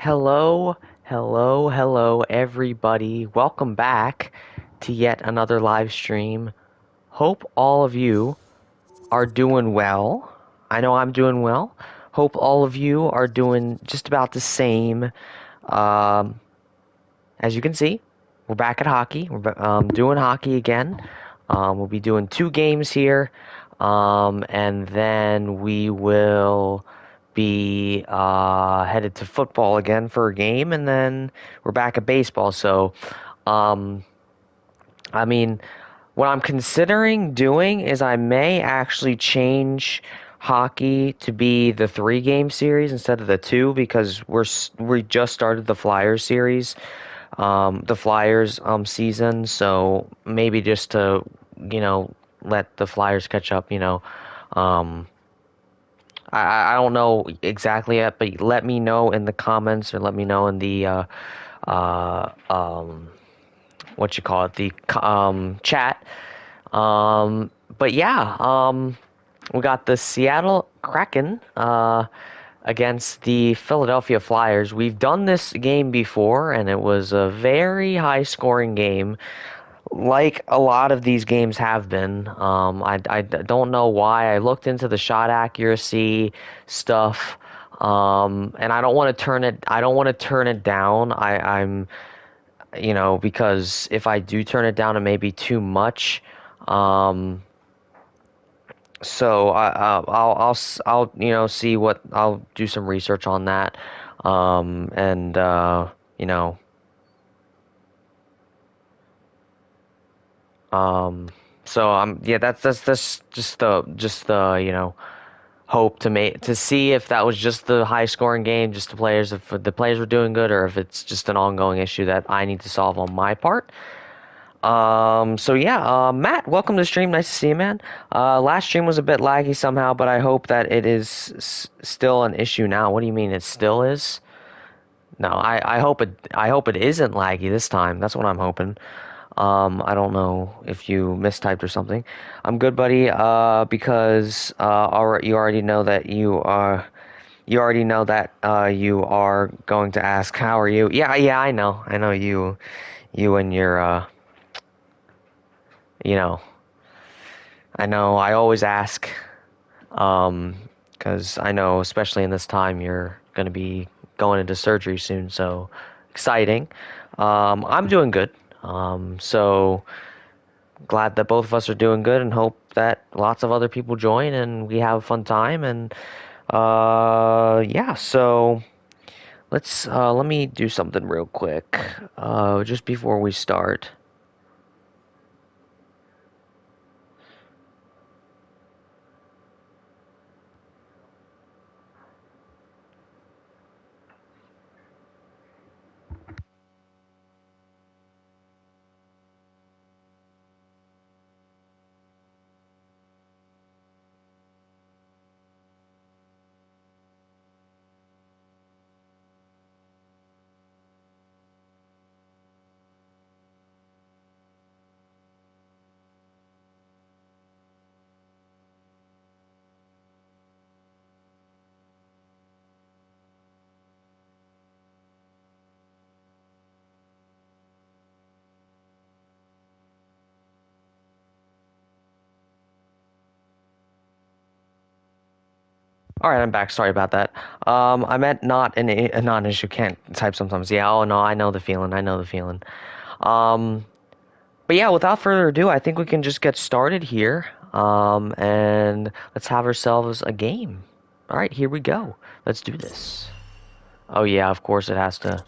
Hello, everybody. Welcome back to yet another live stream. Hope all of you are doing well. I know I'm doing well. Hope all of you are doing just about the same. Um, as you can see, we're back at hockey. We're doing hockey again. We'll be doing 2 games here, and then we will be headed to football again for a game, and then we're back at baseball. So, um, I mean, what I'm considering doing is I may actually change hockey to be the 3 game series instead of the 2 because we just started the Flyers series, the Flyers season. So maybe just to let the Flyers catch up. Um, I don't know exactly yet, but let me know in the comments or let me know in the uh, um, what you call it, the chat. But yeah, we got the Seattle Kraken against the Philadelphia Flyers. We've done this game before, and it was a very high-scoring game, like a lot of these games have been. I don't know why. I looked into the shot accuracy stuff, and I don't want to turn it. I don't want to turn it down. I'm because if I do turn it down, it may be too much. So I'll see what I'll do some research on that, and you know um so yeah, that's just the hope to see if that was just the high scoring game, just the players, if the players were doing good, or if it's just an ongoing issue that I need to solve on my part. So yeah, Matt, welcome to the stream. Nice to see you, man. Last stream was a bit laggy somehow, but I hope that it is still an issue now. What do you mean it still is? No, I hope it isn't laggy this time. That's what I'm hoping. I don't know if you mistyped or something. I'm good, buddy. Because you already know that you are going to ask how are you? Yeah, I know you and your you know. I know I always ask, because I know, especially in this time, you're going to be going into surgery soon, so exciting. I'm doing good. So glad that both of us are doing good and hope that lots of other people join and we have a fun time. And yeah, so let me do something real quick, just before we start. All right, I'm back. Sorry about that. I meant not a non-issue. Can't type sometimes. Yeah. Oh no, I know the feeling. I know the feeling. Um, but yeah, without further ado, I think we can just get started here. And let's have ourselves a game. All right, here we go. Let's do this. Oh yeah, of course it has to.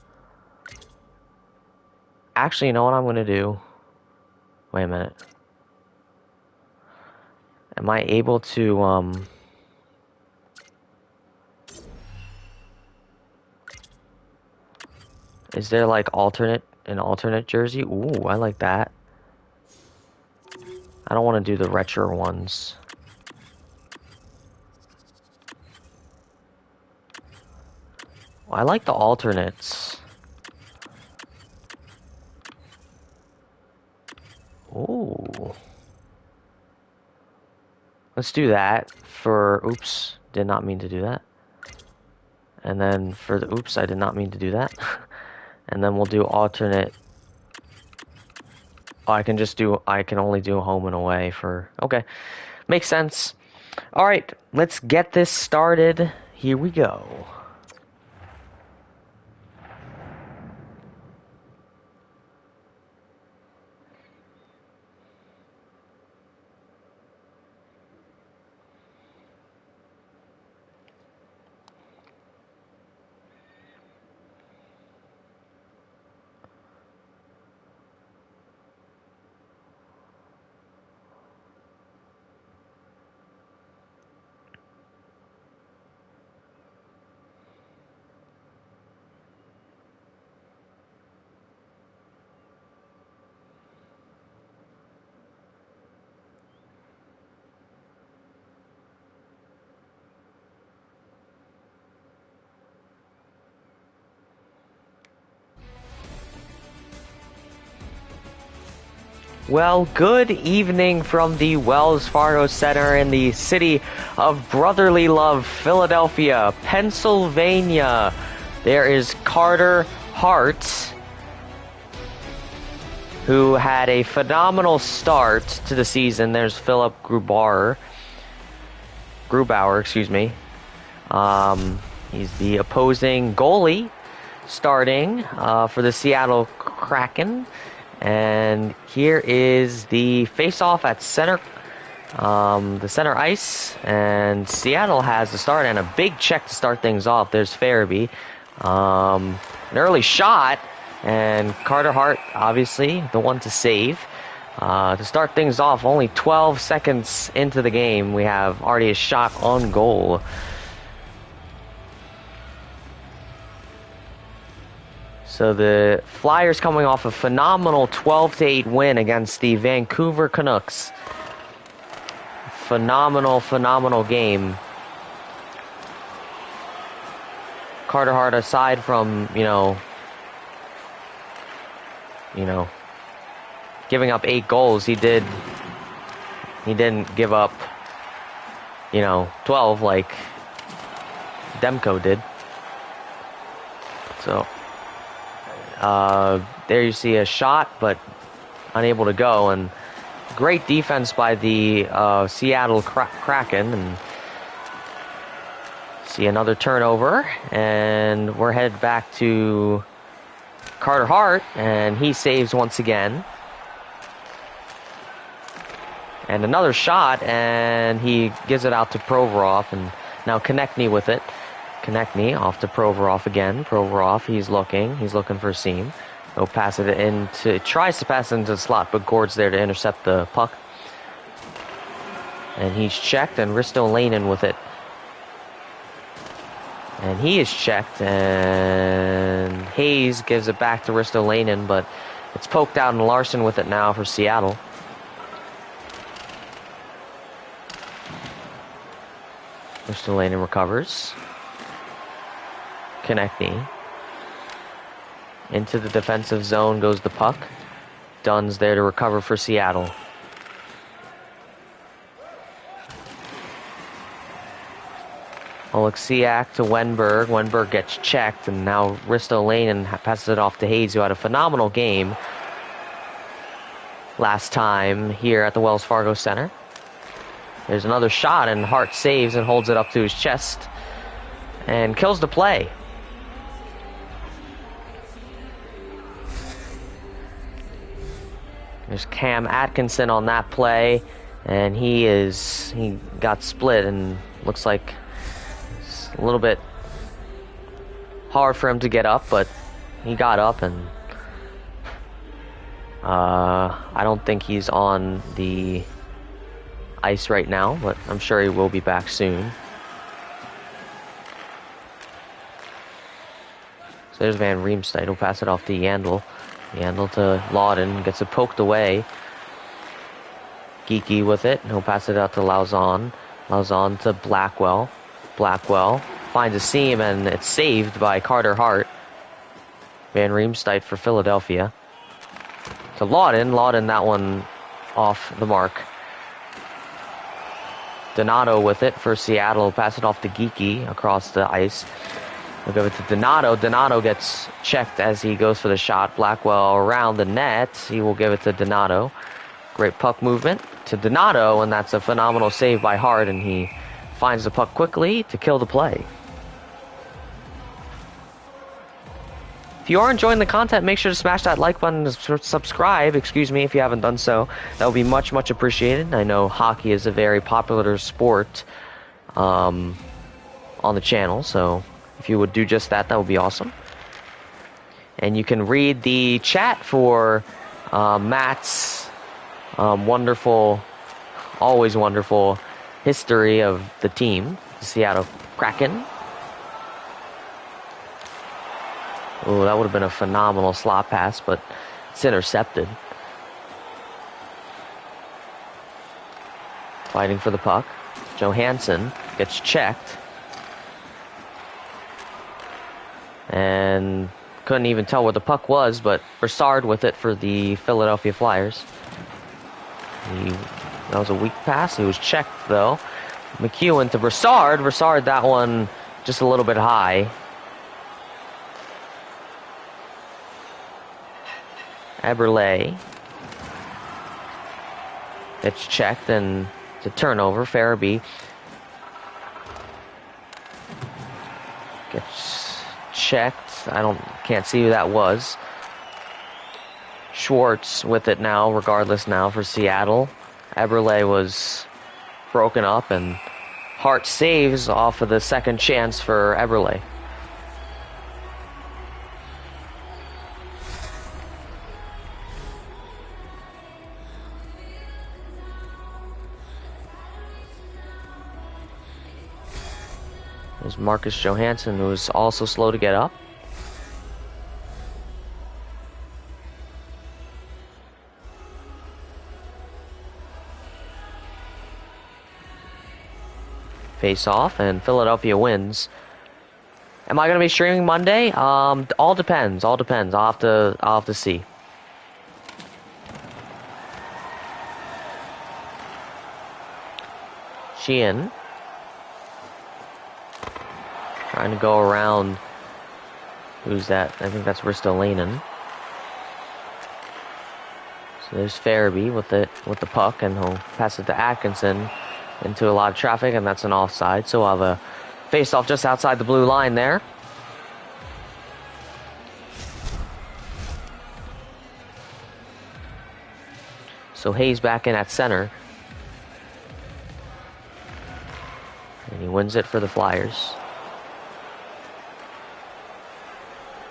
Actually, you know what I'm gonna do? Wait a minute. Am I able to Is there like an alternate jersey? Ooh, I like that. I don't want to do the retro ones. I like the alternates. Ooh. Let's do that for... Oops. Did not mean to do that. And then for the... Oops, I did not mean to do that. And then we'll do alternate... Oh, I can only do home and away for... Okay. Makes sense. Alright, let's get this started. Here we go. Well, good evening from the Wells Fargo Center in the city of brotherly love, Philadelphia, Pennsylvania. There is Carter Hart, who had a phenomenal start to the season. There's Philip Grubauer, excuse me. He's the opposing goalie starting for the Seattle Kraken. And here is the face-off at center, the center ice, and Seattle has the start and a big check to start things off. There's Farabee, an early shot, and Carter Hart, obviously, the one to save. To start things off, only 12 seconds into the game, we have already a shot on goal. So the Flyers coming off a phenomenal 12-8 win against the Vancouver Canucks. Phenomenal game. Carter Hart, aside from, you know, giving up 8 goals, he didn't give up, 12 like Demko did. So there you see a shot, but unable to go, and great defense by the Seattle Kraken, and see another turnover, and we're headed back to Carter Hart, and he saves once again. And another shot, and he gives it out to Provorov, and now Konechny with it. Konechny off to Provorov again. Provorov, he's looking for a seam. He'll pass it into, tries to pass it into the slot, but Gord's there to intercept the puck. And he's checked, and Ristolainen with it. And he is checked, and Hayes gives it back to Ristolainen, but it's poked out, and Larson with it now for Seattle. Ristolainen recovers. Konechny. Into the defensive zone goes the puck. Dunn's there to recover for Seattle. Oleksiak to Wenberg. Wenberg gets checked, and now Ristolainen passes it off to Hayes, who had a phenomenal game last time here at the Wells Fargo Center. There's another shot, and Hart saves and holds it up to his chest and kills the play. There's Cam Atkinson on that play, and he got split, and looks like it's a little bit hard for him to get up, but he got up, and I don't think he's on the ice right now, but I'm sure he will be back soon. So there's Van Riemsdyk. He'll pass it off to Yandel. Yandel to Lawton, gets it poked away. Geeky with it. He'll pass it out to Lauzon. Lauzon to Blackwell. Blackwell finds a seam, and it's saved by Carter Hart. Van Riemsdyk for Philadelphia. To Lawton. Lawton, that one off the mark. Donato with it for Seattle. Pass it off to Geeky across the ice. He'll give it to Donato. Donato gets checked as he goes for the shot. Blackwell around the net. He will give it to Donato. Great puck movement to Donato, and that's a phenomenal save by Hart, and he finds the puck quickly to kill the play. If you are enjoying the content, make sure to smash that like button and subscribe, excuse me, if you haven't done so. That would be much, much appreciated. I know hockey is a very popular sport on the channel, so if you would do just that, that would be awesome. And you can read the chat for Matt's wonderful, always wonderful history of the team, the Seattle Kraken. Oh, that would have been a phenomenal slot pass, but it's intercepted. Fighting for the puck. Johansson gets checked. And couldn't even tell where the puck was, but Broussard with it for the Philadelphia Flyers. That was a weak pass. He was checked, though. McEwen to Broussard. Broussard, that one just a little bit high. Eberle gets checked, and it's a turnover. Farabee gets checked. Can't see who that was. Schwartz with it now, regardless now for Seattle. Eberle was broken up, and Hart saves off of the second chance for Eberle. There's Marcus Johansson, who is also slow to get up. Face off, and Philadelphia wins. Am I going to be streaming Monday? All depends. All depends. I'll have to see. Sheehan trying to go around. Who's that? I think that's Ristolainen. So there's Farabee with the puck, and he'll pass it to Atkinson into a lot of traffic, and that's an offside. So we'll have a face-off just outside the blue line there. So Hayes back in at center. And he wins it for the Flyers.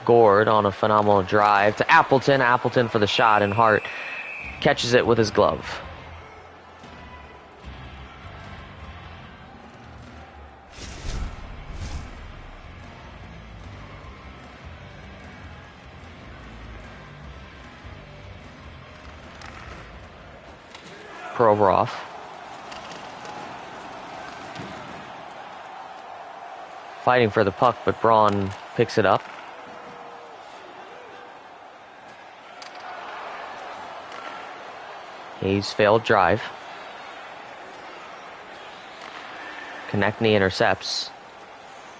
Gord on a phenomenal drive to Appleton. Appleton for the shot, and Hart catches it with his glove. Provorov. Fighting for the puck, but Braun picks it up. Hayes failed drive. Konechny intercepts.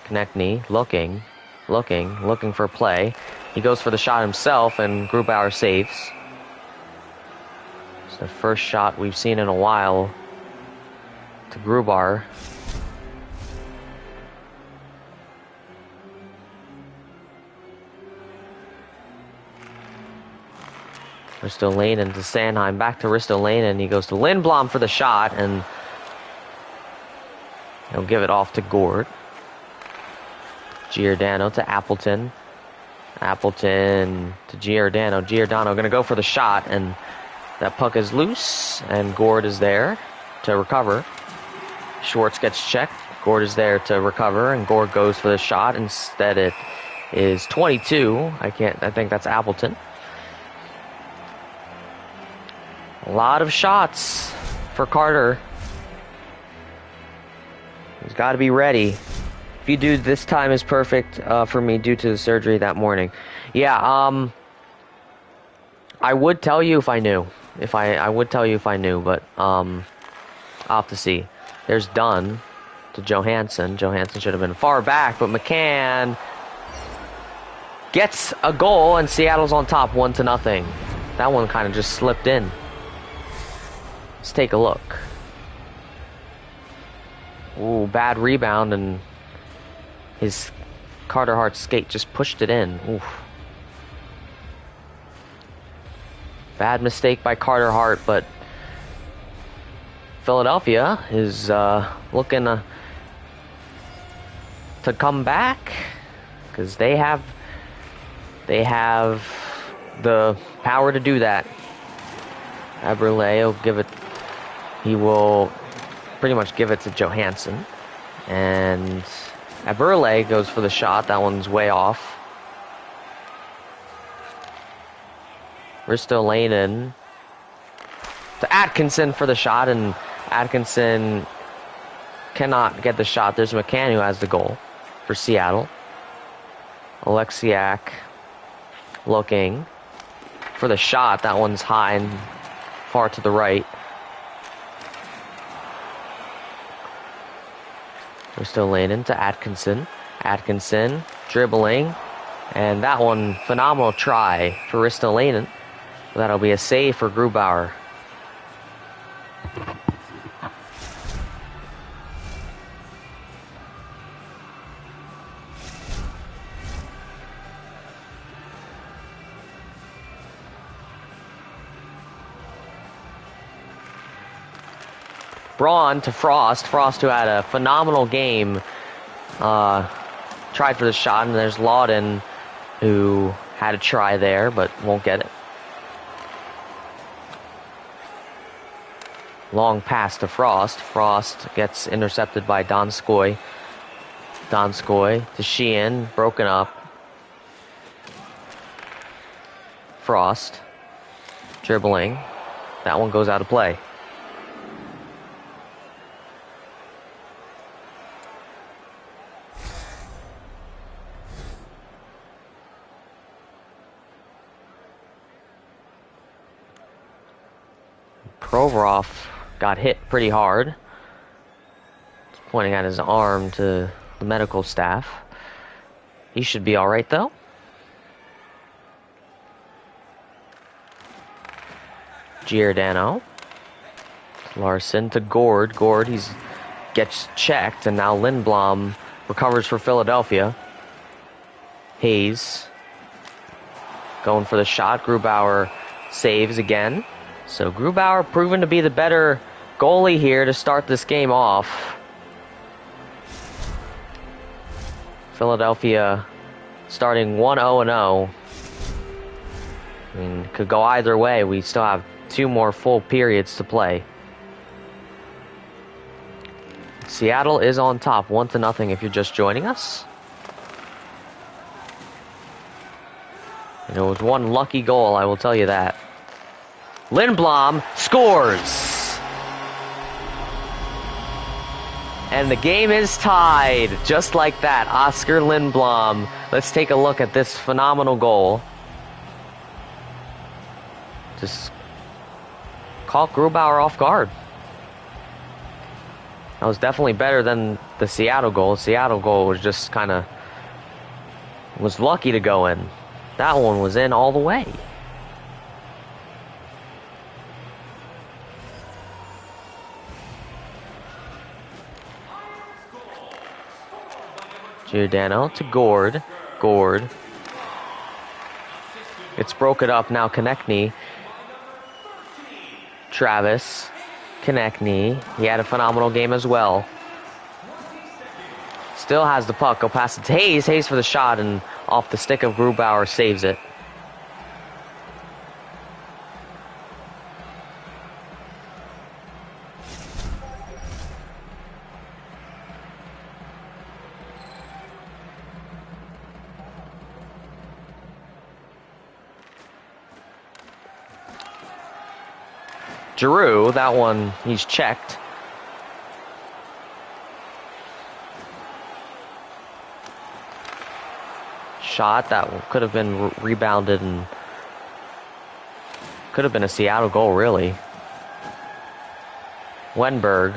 Konechny looking for play. He goes for the shot himself, and Grubauer saves. It's the first shot we've seen in a while to Grubauer. Ristolainen to Sanheim, back to Ristolainen. He goes to Lindblom for the shot, and he'll give it off to Gord. Giordano to Appleton. Appleton to Giordano. Giordano going to go for the shot, and that puck is loose, and Gord is there to recover. Schwartz gets checked. Gord is there to recover, and Gord goes for the shot. Instead, it is 22. I think that's Appleton. A lot of shots for Carter. He's got to be ready. If you do, this time is perfect for me due to the surgery that morning. Yeah, I would tell you if I knew. I would tell you if I knew, but I'll have to see. There's Dunn to Johansson. Johansson should have been far back, but McCann gets a goal, and Seattle's on top 1-0. That one kind of just slipped in. Let's take a look. Ooh, bad rebound, and his Carter Hart's skate just pushed it in. Oof. Bad mistake by Carter Hart, but Philadelphia is looking to come back because they have the power to do that. Eberle will give it. He will pretty much give it to Johansson, and Eberle goes for the shot. That one's way off. Ristolainen to Atkinson for the shot, and Atkinson cannot get the shot. There's McCann who has the goal for Seattle. Alexiak looking for the shot. That one's high and far to the right. Ristolainen to Atkinson. Atkinson dribbling, and that one, phenomenal try for Ristolainen. That'll be a save for Grubauer. Braun to Frost. Frost, who had a phenomenal game, tried for the shot, and there's Lawton, who had a try there, but won't get it. Long pass to Frost. Frost gets intercepted by Donskoy. Donskoy to Sheehan, broken up. Frost dribbling. That one goes out of play. Provorov got hit pretty hard. He's pointing at his arm to the medical staff. He should be all right, though. Giordano. Larson to Gord. Gord, gets checked, and now Lindblom recovers for Philadelphia. Hayes going for the shot. Grubauer saves again. So Grubauer proven to be the better goalie here to start this game off. Philadelphia starting 1-0-0. I mean, could go either way. We still have 2 more full periods to play. Seattle is on top 1-0 if you're just joining us. And it was one lucky goal, I will tell you that. Lindblom scores! And the game is tied, just like that. Oscar Lindblom. Let's take a look at this phenomenal goal. Just caught Grubauer off guard. That was definitely better than the Seattle goal. The Seattle goal was just kind of... was lucky to go in. That one was in all the way. Giordano to Gord. Gord. It's broken up now. Konechny. Travis. Konechny. He had a phenomenal game as well. Still has the puck. Go past it to Hayes. Hayes for the shot, and off the stick of Grubauer saves it. Giroux, that one, he's checked. Shot, that one could have been rebounded and could have been a Seattle goal, really. Wenberg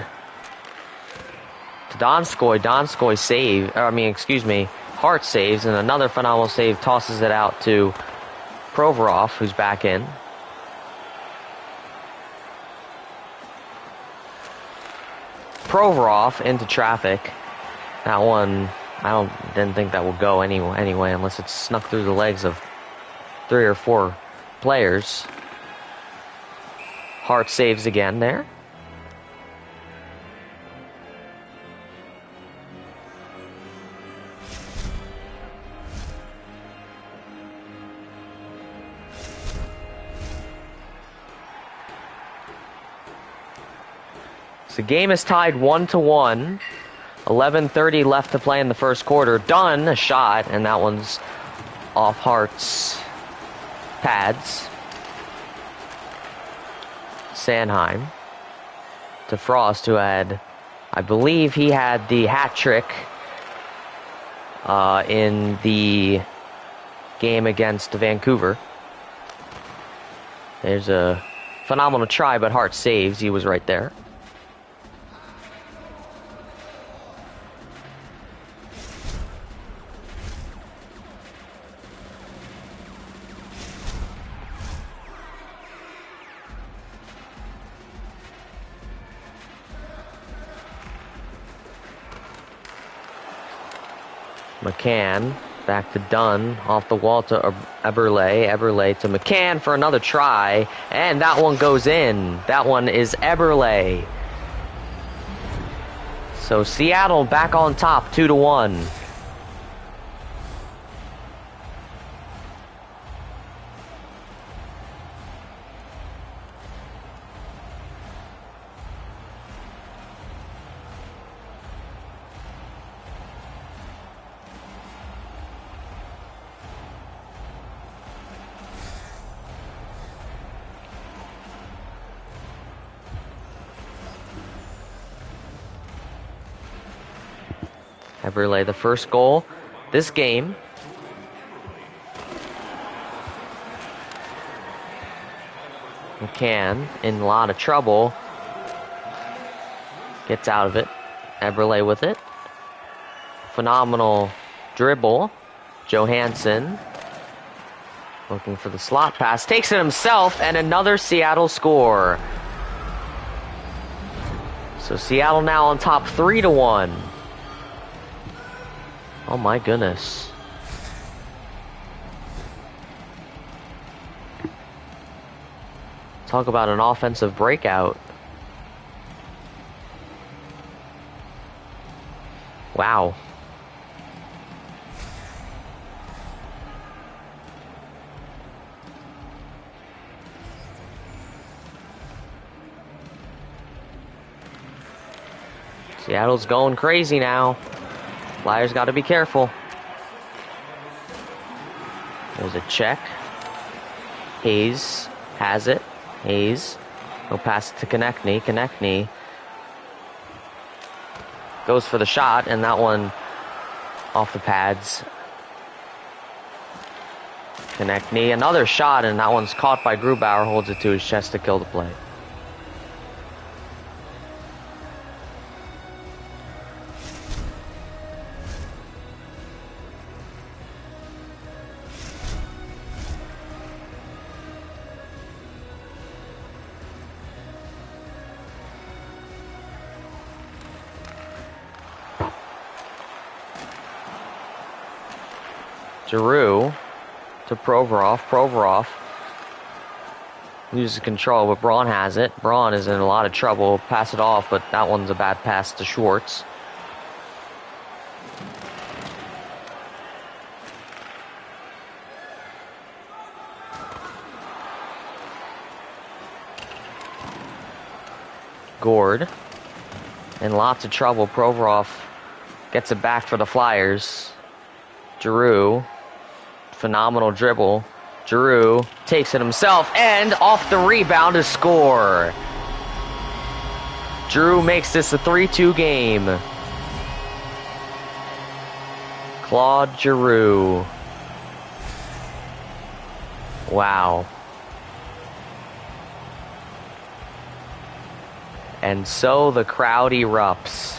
to Donskoy. Donskoy save, excuse me, Hart saves, and another phenomenal save tosses it out to Provorov, who's back in. Provorov into traffic. That one, didn't think that would go anyway, unless it snuck through the legs of 3 or 4 players. Hart saves again there. So the game is tied 1-1. 11:30 left to play in the first quarter. Dunn, a shot, and that one's off Hart's pads. Sanheim to Frost, who had, I believe he had the hat trick in the game against Vancouver. There's a phenomenal try, but Hart saves. He was right there. McCann, back to Dunn, off the wall to Eberle, Eberle to McCann for another try, and that one goes in. That one is Eberle. So Seattle back on top, 2-1. Eberle, the first goal this game. McCann in a lot of trouble. Gets out of it. Eberle with it. Phenomenal dribble. Johansson looking for the slot pass. Takes it himself, and another Seattle score. So Seattle now on top 3-1. Oh my goodness. Talk about an offensive breakout. Wow. Seattle's going crazy now. Flyers got to be careful. There's a check. Hayes has it. Hayes will pass it to Konechny. Konechny goes for the shot, and that one off the pads. Konechny, another shot, and that one's caught by Grubauer, holds it to his chest to kill the play. Giroux to Provorov. Provorov loses control, but Braun has it. Braun is in a lot of trouble. Pass it off, but that one's a bad pass to Schwartz. Gord in lots of trouble. Provorov gets it back for the Flyers. Giroux, phenomenal dribble. Giroux takes it himself, and off the rebound to score. Giroux makes this a 3-2 game. Claude Giroux. Wow. And so the crowd erupts.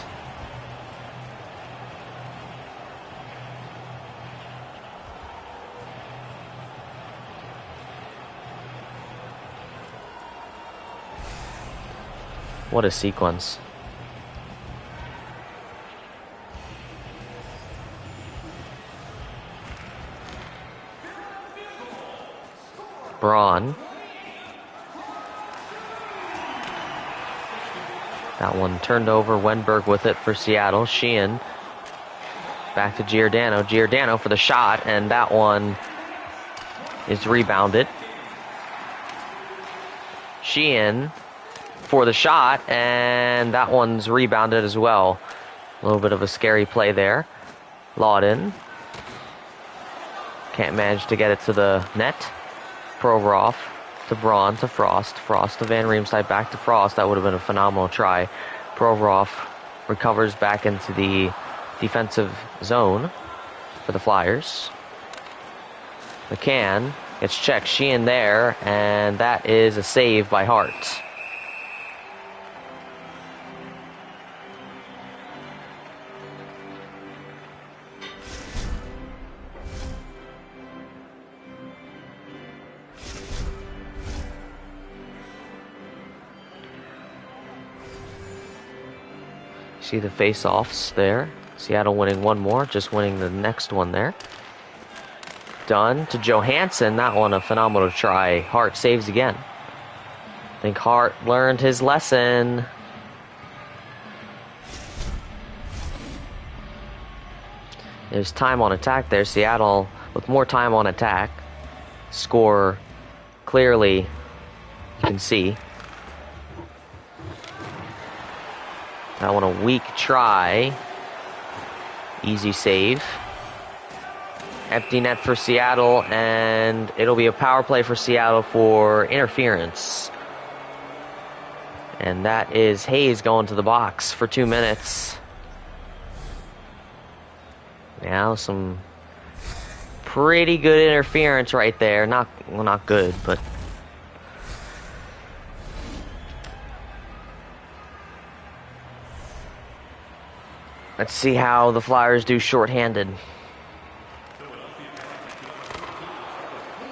What a sequence. Braun. That one turned over. Wenberg with it for Seattle. Sheehan. Back to Giordano. Giordano for the shot, and that one is rebounded. Sheehan for the shot, and that one's rebounded as well. A little bit of a scary play there. Lawden can't manage to get it to the net. Provorov to Braun to Frost. Frost to Van Riemsdyk, back to Frost. That would have been a phenomenal try. Provorov recovers back into the defensive zone for the Flyers. McCann gets checked. Sheehan there, and that is a save by Hart. See the face-offs there. Seattle winning one more, just winning the next one there. Dunn to Johansson. That one a phenomenal try. Hart saves again. I think Hart learned his lesson. There's time on attack there. Seattle with more time on attack. Score clearly, you can see. That one a weak try. Easy save. Empty net for Seattle, and it'll be a power play for Seattle for interference. And that is Hayes going to the box for 2 minutes. Now some pretty good interference right there. Not good, but let's see how the Flyers do shorthanded.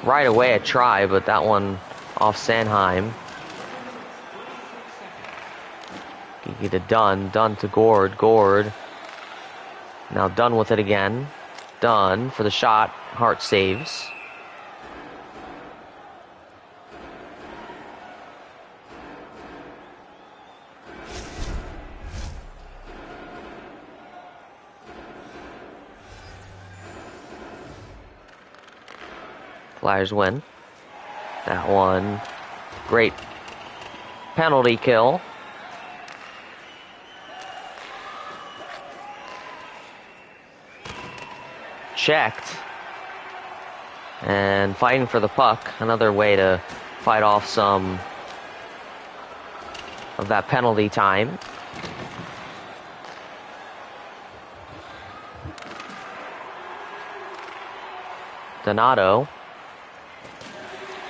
Right away a try, but that one off Sanheim. Gigi to Dunn. Dunn to Gord. Gord. Now Dunn with it again. Dunn for the shot. Hart saves. Flyers win. That one, great penalty kill. Checked. And fighting for the puck. Another way to fight off some of that penalty time. Donato.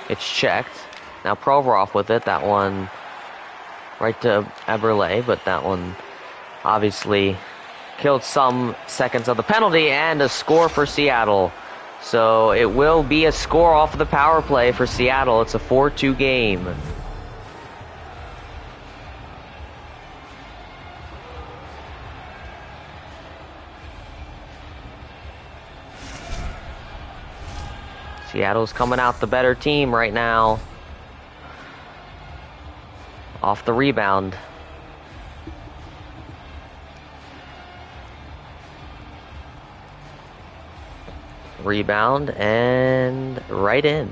It's checked. Now Provorov with it. That one right to Eberle, but that one obviously killed some seconds of the penalty, and a score for Seattle. So it will be a score off of the power play for Seattle. It's a 4-2 game. Seattle's coming out the better team right now. Off the rebound. Rebound and right in.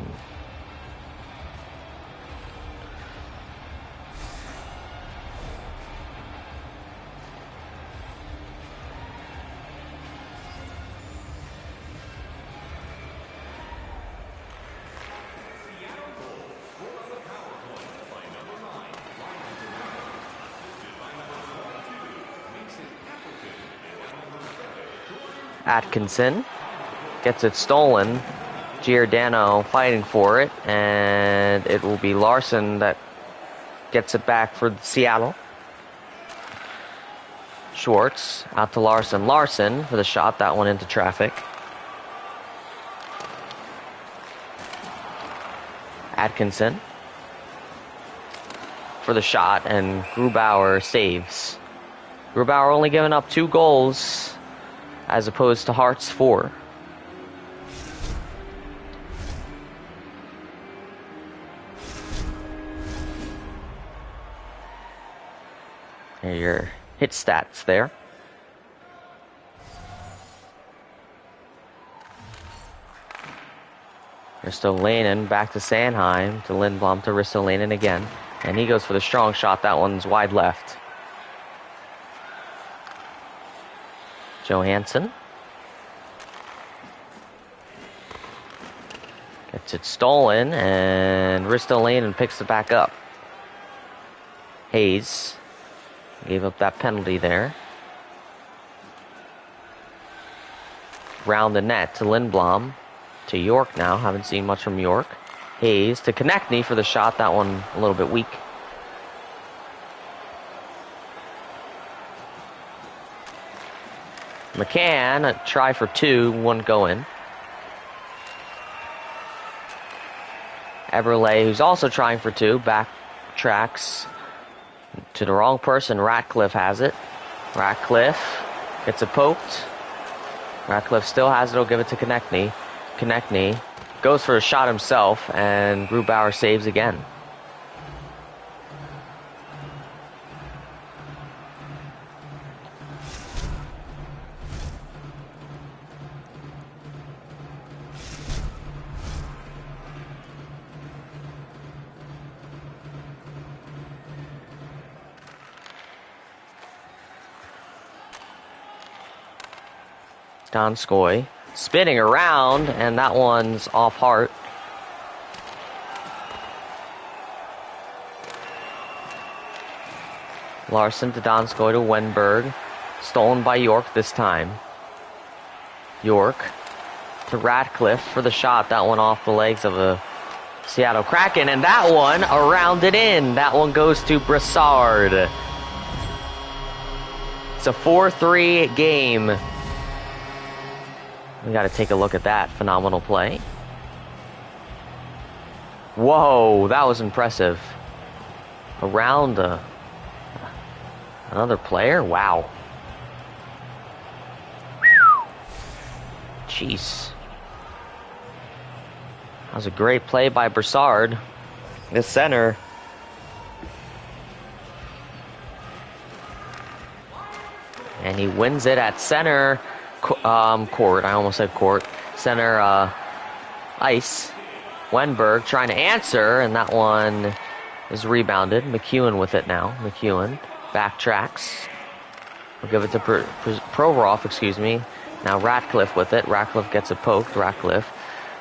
Atkinson gets it stolen. Giordano fighting for it, and it will be Larson that gets it back for Seattle. Schwartz out to Larson. Larson for the shot, that one into traffic. Atkinson for the shot, and Grubauer saves. Grubauer only giving up 2 goals as opposed to Hart's 4. Here are your hit stats there. Ristolainen back to Sanheim, to Lindblom, to Ristolainen again. And he goes for the strong shot. That one's wide left. Johansson. Gets it stolen, and Ristolainen picks it back up. Hayes gave up that penalty there. Round the net to Lindblom. To York now. Haven't seen much from York. Hayes to Konechny for the shot. That one a little bit weak. McCann, a try for 2, one go in. Everley, who's also trying for 2, backtracks to the wrong person. Ratcliffe has it. Ratcliffe gets it poked. Ratcliffe still has it. He'll give it to Konechny. Konechny goes for a shot himself, and Grubauer saves again. Donskoy spinning around, and that one's off Hart. Larson to Donskoy to Wenberg. Stolen by York this time. York to Ratcliffe for the shot. That one off the legs of a Seattle Kraken, and that one around it in. That one goes to Brassard. It's a 4-3 game. We got to take a look at that phenomenal play. Whoa, that was impressive. Around another player? Wow. Jeez. That was a great play by Brassard. The center. And he wins it at center court. I almost said court. Center ice. Wenberg trying to answer, and that one is rebounded. McEwen with it now. McEwen backtracks. We'll give it to Provorov, excuse me. Now Ratcliffe with it. Ratcliffe gets it poked. Ratcliffe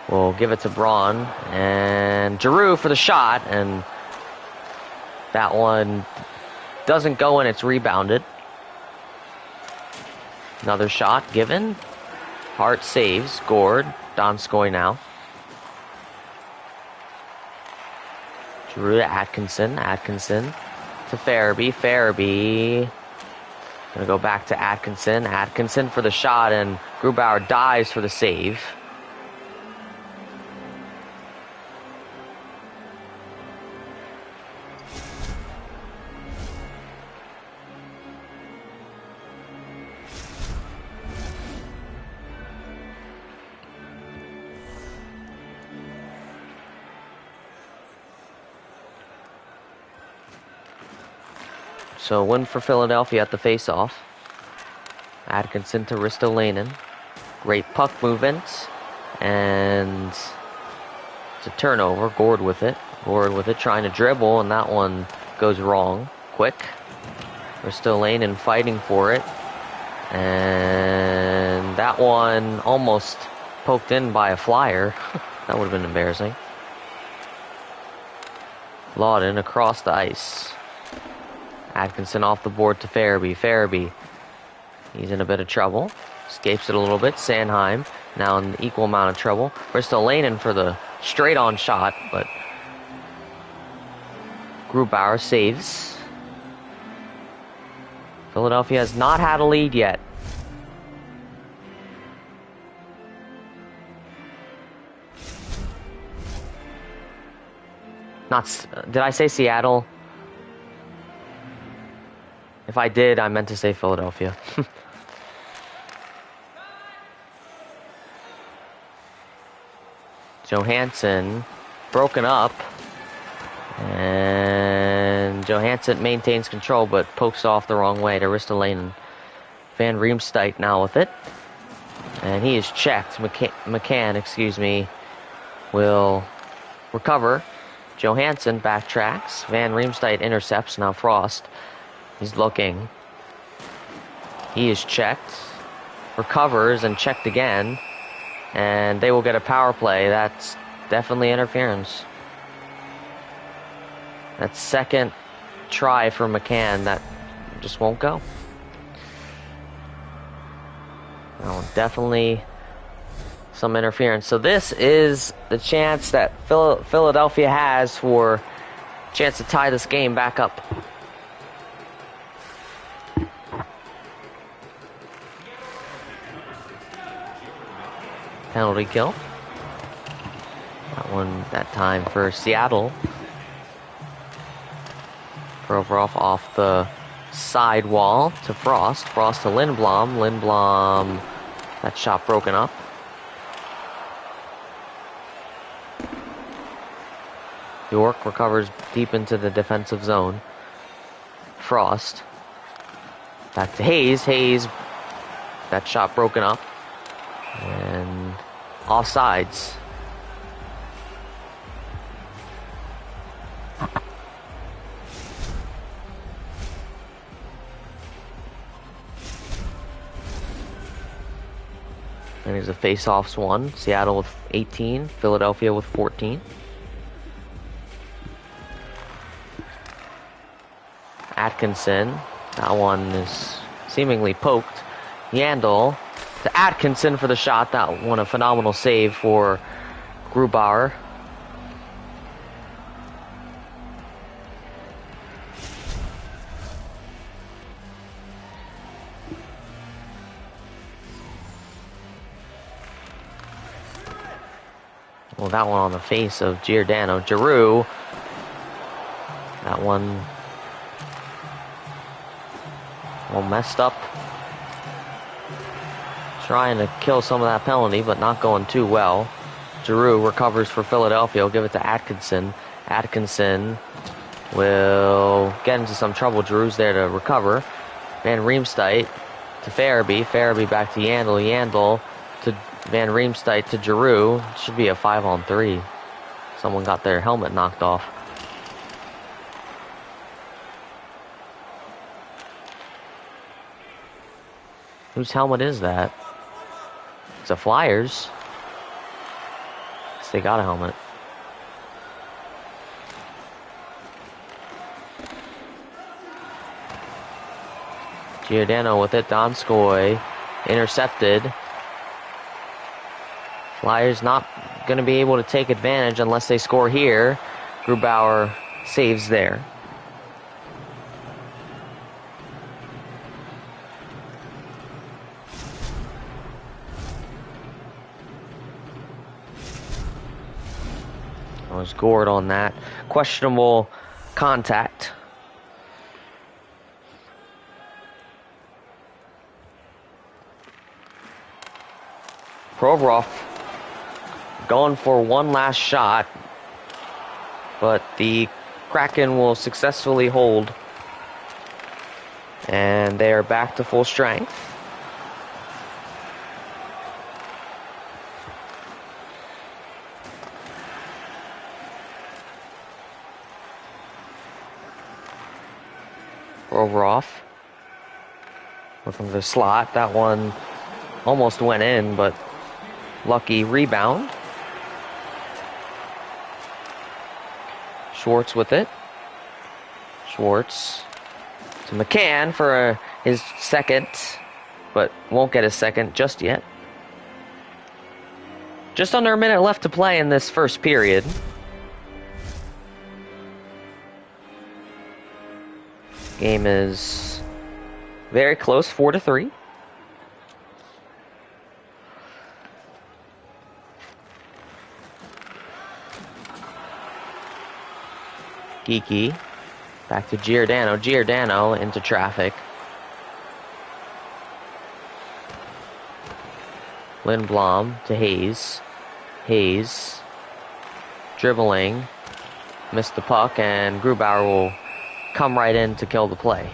will give it to Braun. And Giroux for the shot, and that one doesn't go in. It's rebounded. Another shot given. Hart saves. Gord. Donskoy now. Giroux to Atkinson. Atkinson to Farabee. Farabee gonna go back to Atkinson. Atkinson for the shot, and Grubauer dives for the save. So win for Philadelphia at the face-off. Atkinson to Ristolainen. Great puck movement. And it's a turnover. Gord with it. Gord with it, trying to dribble, and that one goes wrong. Quick. Ristolainen fighting for it. And that one almost poked in by a flyer. That would have been embarrassing. Lawton across the ice. Atkinson off the board to Farabee. Farabee, he's in a bit of trouble. Escapes it a little bit. Sanheim now in equal amount of trouble. Ristolainen for the straight-on shot, but Grubauer saves. Philadelphia has not had a lead yet. Did I say Seattle? If I did, I meant to say Philadelphia. Johansson broken up. And Johansson maintains control, but pokes off the wrong way to Ristolainen. Van Riemsdyk now with it. And he is checked. McCann, will recover. Johansson backtracks. Van Riemsdyk intercepts. Now Frost. He's looking. He is checked. Recovers and checked again. And they will get a power play. That's definitely interference. That second try for McCann, that just won't go. No, definitely some interference. So this is the chance that Philadelphia has for a chance to tie this game back up. Penalty kill. That one, that time for Seattle. Provorov off the side wall to Frost. Frost to Lindblom. Lindblom, that shot broken up. York recovers deep into the defensive zone. Frost. Back to Hayes. Hayes, that shot broken up. And offsides. And there's a face-offs one. Seattle with 18, Philadelphia with 14. Atkinson, that one is seemingly poked. Yandel to Atkinson for the shot. That one a phenomenal save for Grubauer. Well, that one on the face of Giordano. Giroux. That one all messed up. Trying to kill some of that penalty, but not going too well. Giroux recovers for Philadelphia. Will give it to Atkinson. Atkinson will get into some trouble. Giroux's there to recover. Van Riemsdyk to Farabee. Farabee back to Yandel. Yandel to Van Riemsdyk to Giroux. Should be a 5-on-3. Someone got their helmet knocked off. Whose helmet is that? It's a Flyers. Guess they got a helmet. Giordano with it. Donskoy intercepted. Flyers not going to be able to take advantage unless they score here. Grubauer saves there. Was Gord on that. Questionable contact. Provorov going for one last shot, but the Kraken will successfully hold, and they are back to full strength. Provorov looking for the slot. That one almost went in, but lucky rebound. Schwartz with it. Schwartz to McCann for his second, but won't get his second just yet. Just under a minute left to play in this first period. Game is very close, 4-3. Geeky Back to Giordano. Giordano into traffic. Lindblom to Hayes. Hayes dribbling. Missed the puck, and Grubauer will come right in to kill the play.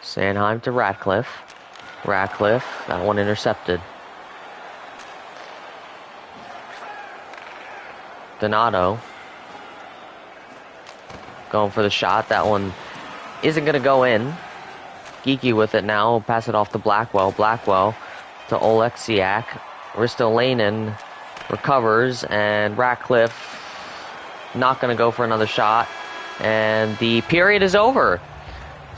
Sanheim to Ratcliffe. Ratcliffe, that one intercepted. Donato going for the shot. That one isn't going to go in. Geeky with it now. Pass it off to Blackwell. Blackwell to Oleksiak. Ristolainen recovers, and Ratcliffe not going to go for another shot. And the period is over.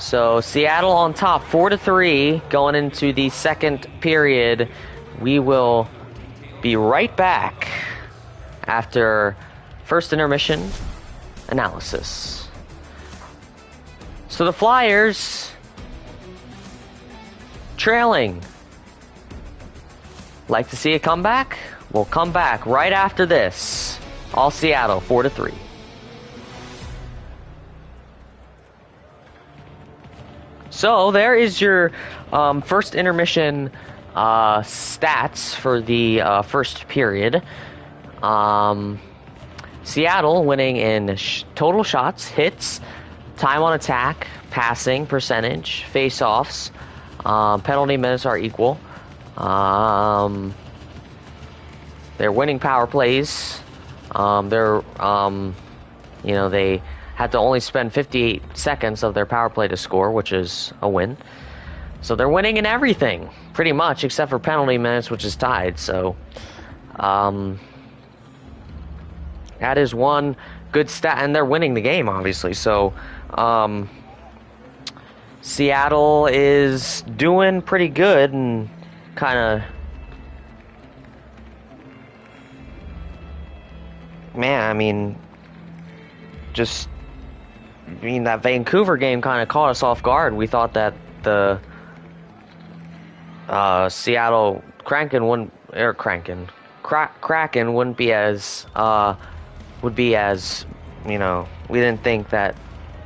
So Seattle on top, 4-3, going into the second period. We will be right back after first intermission analysis. So the Flyers trailing. Like to see a comeback? We'll come back right after this. All Seattle, 4-3. So there is your first intermission stats for the first period. Seattle winning in total shots, hits, time on attack, passing percentage, face-offs, penalty minutes are equal. They're winning power plays. They had to only spend 58 seconds of their power play to score, which is a win. So they're winning in everything, pretty much, except for penalty minutes, which is tied. So that is one good stat, and they're winning the game, obviously. So Seattle is doing pretty good, and kind of, that Vancouver game kind of caught us off guard. We thought that the Seattle Kraken wouldn't be as we didn't think that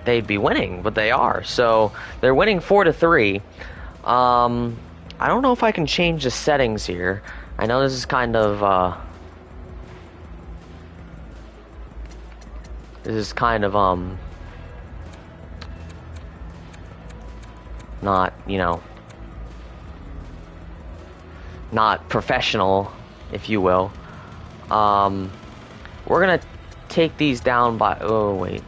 they'd be winning, but they are. So they're winning 4-3. I don't know if I can change the settings here. I know this is kind of not professional, if you will. We're gonna take these down by, oh wait.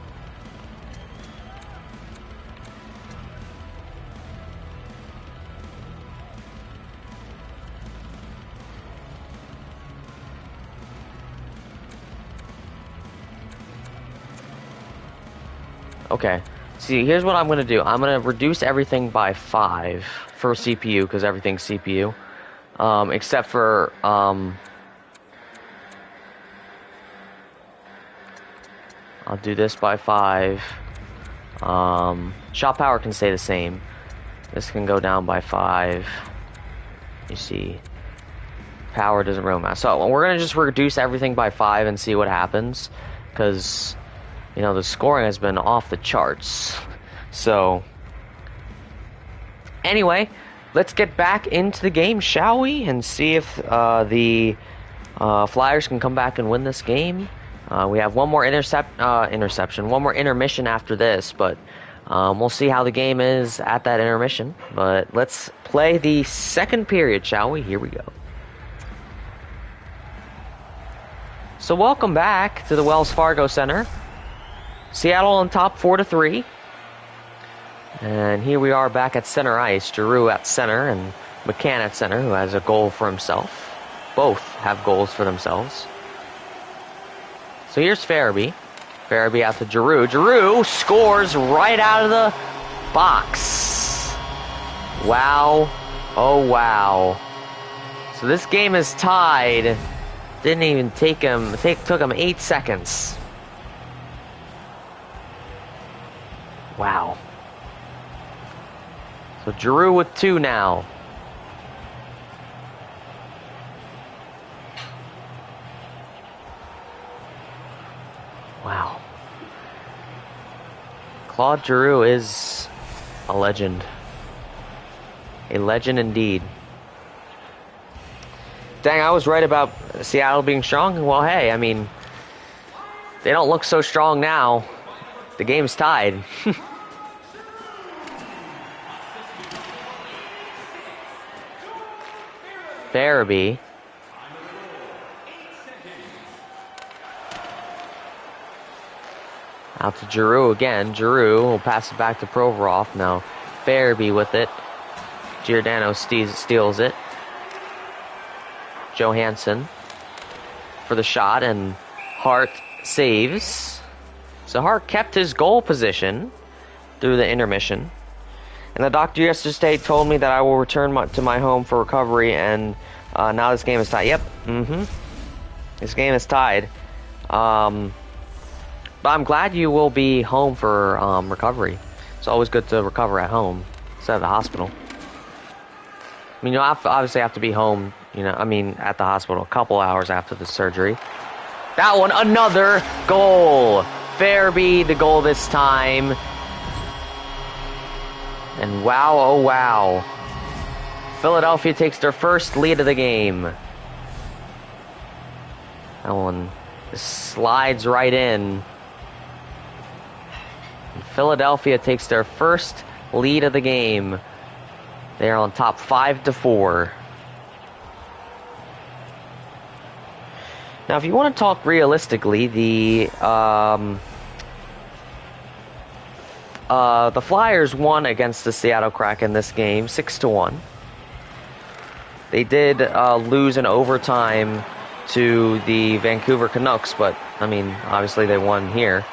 Okay, see, here's what I'm going to do. I'm going to reduce everything by 5 for CPU, because everything's CPU. Except for, I'll do this by 5. Shot power can stay the same. This can go down by 5. You see, power doesn't really matter. So we're going to just reduce everything by 5 and see what happens, because the scoring has been off the charts. So, anyway, let's get back into the game, shall we? And see if the Flyers can come back and win this game. We have one more interception, one more intermission after this, but we'll see how the game is at that intermission. But let's play the second period, shall we? Here we go. So welcome back to the Wells Fargo Center. Seattle on top, 4-3. And here we are back at center ice. Giroux at center and McCann at center, who has a goal for himself. Both have goals for themselves. So here's Farabee. Farabee out to Giroux. Giroux scores right out of the box. Wow. Oh, wow. So this game is tied. Didn't even took him 8 seconds. Wow. So Giroux with 2 now. Wow. Claude Giroux is a legend. A legend indeed. Dang, I was right about Seattle being strong. Well, hey, I mean, they don't look so strong now. The game's tied. Farabee. Out to Giroux again. Giroux will pass it back to Provorov. Now Farabee with it. Giordano steals it. Johansson for the shot, and Hart saves. So Hart kept his goal position through the intermission. And the doctor yesterday told me that I will return to my home for recovery, and now this game is tied. Yep, this game is tied. But I'm glad you will be home for recovery. It's always good to recover at home instead of the hospital. I mean, you obviously have to be home, at the hospital a couple hours after the surgery. That one, another goal. Farabee, the goal this time. And wow, oh wow. Philadelphia takes their first lead of the game. That one just slides right in. And Philadelphia takes their first lead of the game. They're on top 5-4. Now, if you want to talk realistically, the Flyers won against the Seattle Kraken this game, 6-1. They did lose in overtime to the Vancouver Canucks, but, I mean, obviously they won here.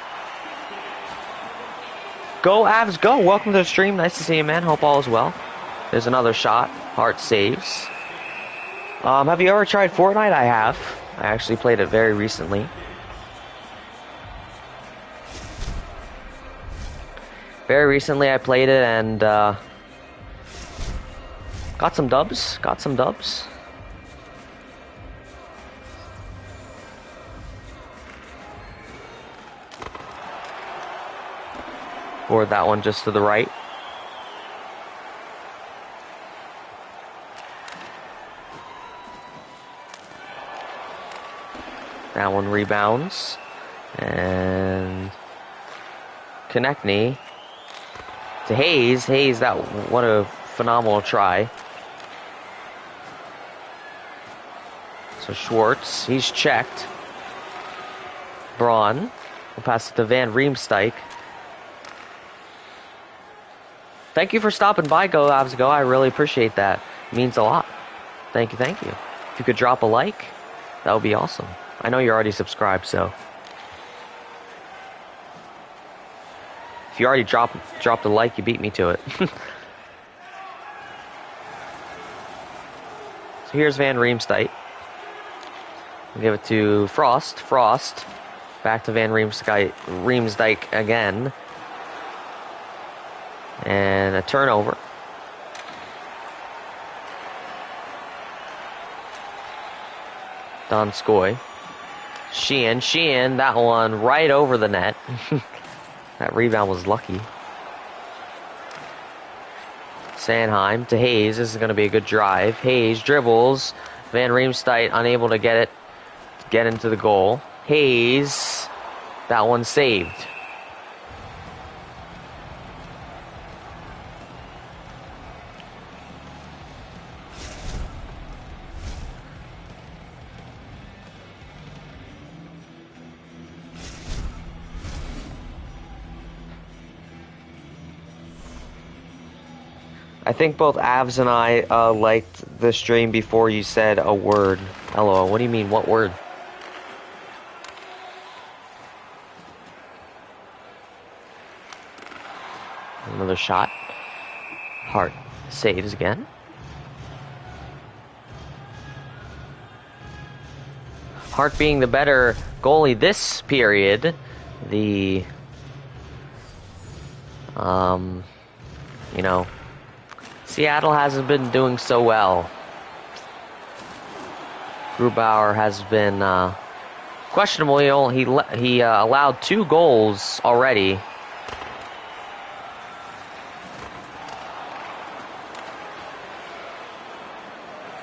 Go, Avs, go! Welcome to the stream. Nice to see you, man. Hope all is well. There's another shot. Hart saves. Have you ever tried Fortnite? I have. I actually played it very recently. Very recently I played it and got some dubs. Or that one just to the right. That one rebounds. And Konechny to Hayes. Hayes, what a phenomenal try. So Schwartz, he's checked. Braun will pass it to Van Riemsdyk. Thank you for stopping by, Go Avs Go. I really appreciate that. It means a lot. Thank you. If you could drop a like, that would be awesome. I know you're already subscribed, so if you already dropped a like, you beat me to it. So here's Van Riemsdyk. We'll give it to Frost. Frost back to Van Riemsdyk again. And a turnover. Donskoy. Sheehan, that one right over the net. That rebound was lucky. Sanheim to Hayes. This is going to be a good drive. Hayes dribbles. Van Riemsdyk unable to get into the goal. Hayes, that one saved. I think both Avs and I liked the stream before you said a word. LOL. What do you mean? What word? Another shot. Hart saves again. Hart being the better goalie this period. The You know, Seattle hasn't been doing so well. Grubauer has been questionable. He allowed 2 goals already.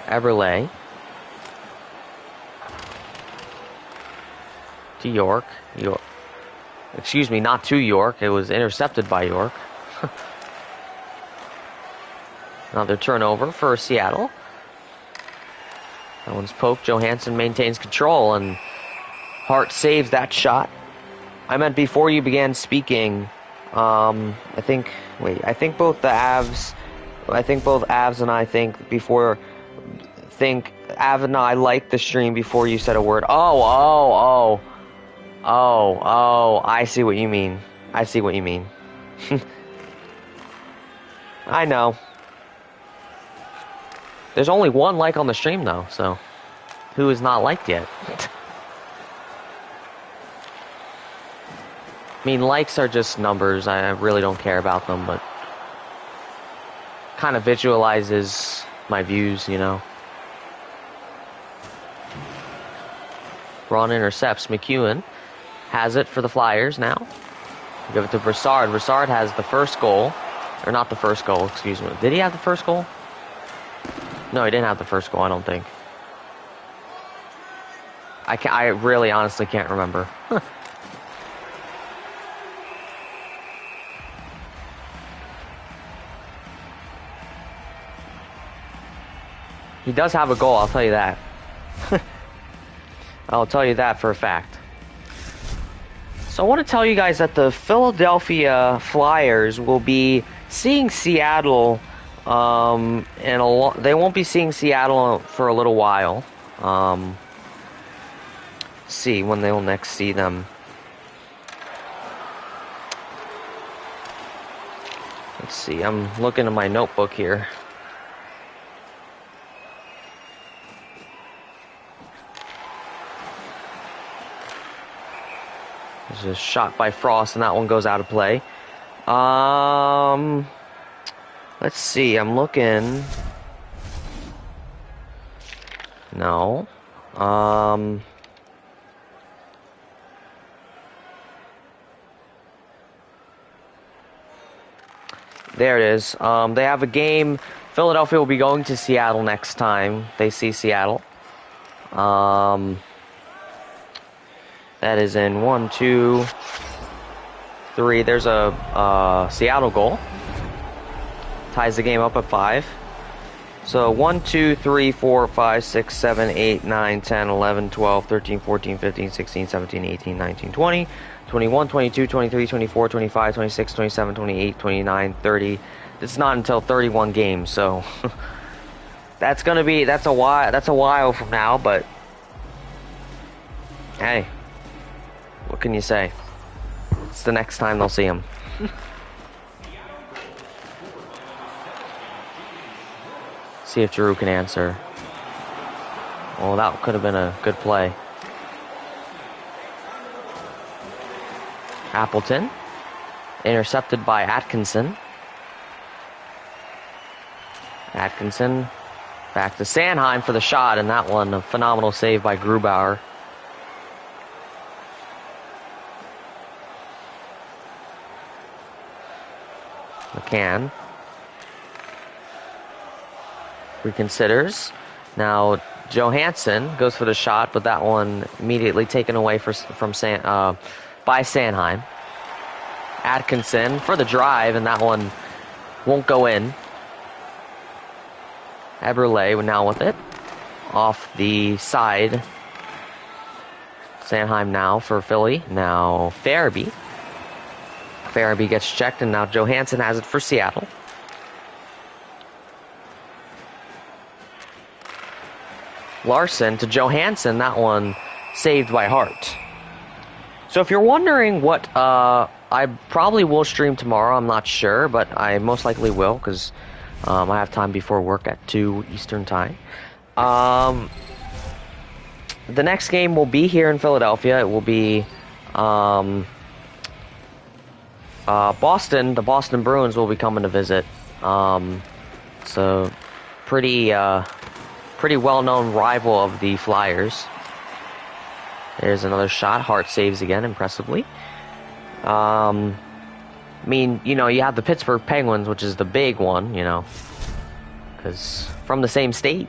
Eberle to York. Excuse me, not to York. It was intercepted by York. Another turnover for Seattle. That one's poked. Johansson maintains control, and Hart saves that shot. I meant before you began speaking. I think both Avs and I think Av and I liked the stream before you said a word. Oh, I see what you mean. I know. There's only 1 like on the stream, though, so who is not liked yet? I mean, likes are just numbers. I really don't care about them, but kind of visualizes my views, you know. Braun intercepts. McEwen has it for the Flyers now. Give it to Brassard. Brassard has the first goal. Or not the first goal, excuse me. Did he have the first goal? No, he didn't have the first goal, I don't think. I really honestly can't remember. He does have a goal, I'll tell you that. I'll tell you that for a fact. So I want to tell you guys that the Philadelphia Flyers will be seeing Seattle they won't be seeing Seattle for a little while. See when they will next see them. Let's see, I'm looking at my notebook here. There's a shot by Frost, and that one goes out of play. Let's see, I'm looking. No. There it is. They have a game. Philadelphia will be going to Seattle next time they see Seattle. That is in 1, 2, 3. There's a Seattle goal. Ties the game up at 5. So 1, 2, 3, 4, 5, 6, 7, 8, 9, 10, 11, 12, 13, 14, 15, 16, 17, 18, 19, 20, 21, 22, 23, 24, 25, 26, 27, 28, 29, 30. It's not until 31 games, so that's a while from now, but hey, what can you say? It's the next time they'll see him. See if Giroux can answer. Well, that could have been a good play. Appleton. Intercepted by Atkinson. Atkinson back to Sanheim for the shot, and that one, a phenomenal save by Grubauer. McCann reconsiders. Now Johansson goes for the shot, but that one immediately taken away by Sanheim. Atkinson for the drive, and that one won't go in. Eberle now with it. Off the side. Sanheim now for Philly. Now Farabee. Farabee gets checked, and now Johansson has it for Seattle. Larson to Johansson. That one saved by Hart. So if you're wondering what I probably will stream tomorrow, I'm not sure, but I most likely will because I have time before work at 2 Eastern time. The next game will be here in Philadelphia. It will be Boston, the Boston Bruins will be coming to visit. So pretty well-known rival of the Flyers. There's another shot. Hart saves again impressively. I mean, you know, you have the Pittsburgh Penguins, which is the big one, you know, because from the same state.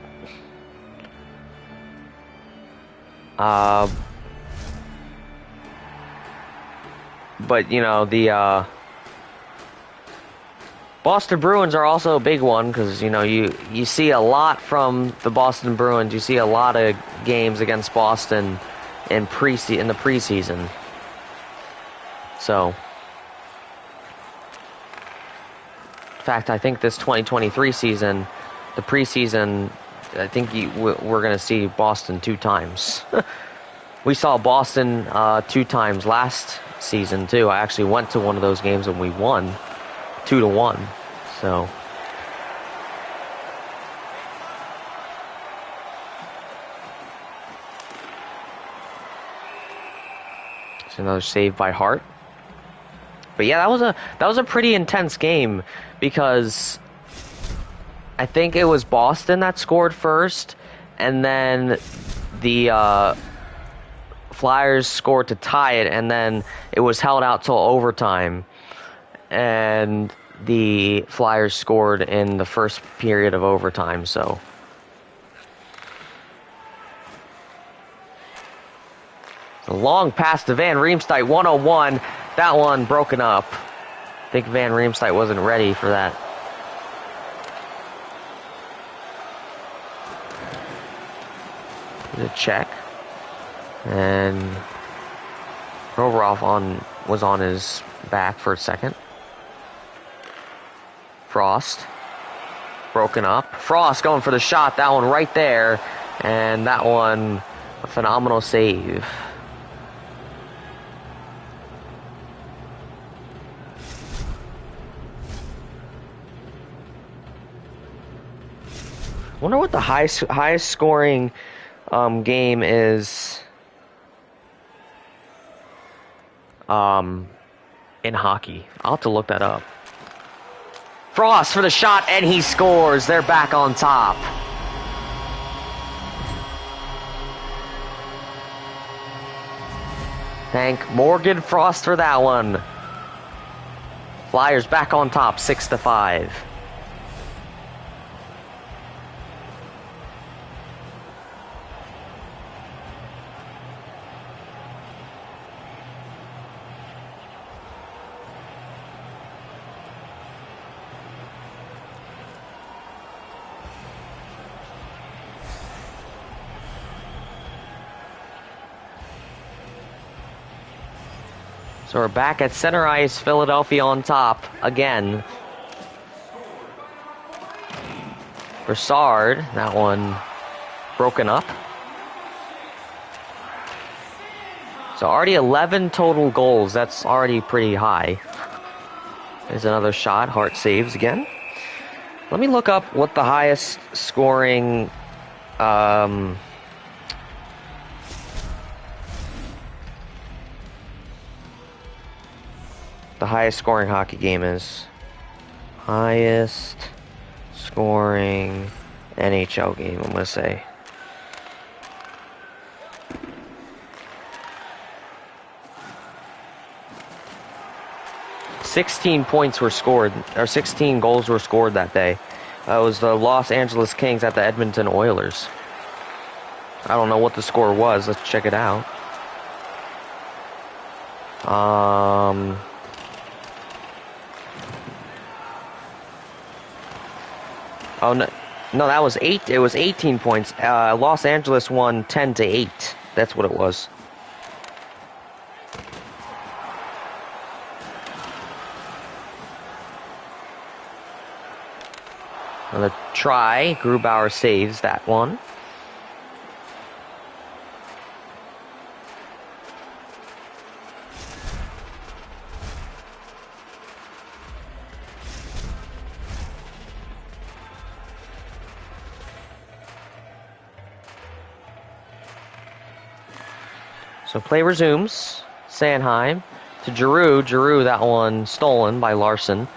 But, you know, the Boston Bruins are also a big one because, you know, you see a lot from the Boston Bruins. You see a lot of games against Boston in the preseason. So, in fact, I think this 2023 season, the preseason, I think we're going to see Boston 2 times. We saw Boston 2 times last season, too. I actually went to one of those games and we won 2-1. So, it's another save by Hart. But yeah, that was a pretty intense game because I think it was Boston that scored first, and then the Flyers scored to tie it, and then it was held out till overtime, and the Flyers scored in the first period of overtime. So a long pass to Van Riemsdyk, 101. That one broken up. I think Van Riemsdyk wasn't ready for that. The check. And Provorov was on his back for a second. Frost. Broken up. Frost going for the shot. That one right there. And that one, a phenomenal save. I wonder what the highest scoring game is in hockey. I'll have to look that up. Frost for the shot, and he scores. They're back on top. Thank Morgan Frost for that one. Flyers back on top, 6-5. So we're back at center ice, Philadelphia on top again. Brassard, that one broken up. So already 11 total goals. That's already pretty high. There's another shot. Hart saves again. Let me look up what the highest scoring the highest scoring hockey game is. Highest scoring NHL game, I'm going to say. "16 points were scored, or 16 goals were scored that day. It was the Los Angeles Kings at the Edmonton Oilers. I don't know what the score was. Let's check it out. Oh no, that was 8. It was 18 points. Los Angeles won 10-8. That's what it was. Another try. Grubauer saves that one. So play resumes. Sanheim to Giroud. Giroud, that one stolen by Larson.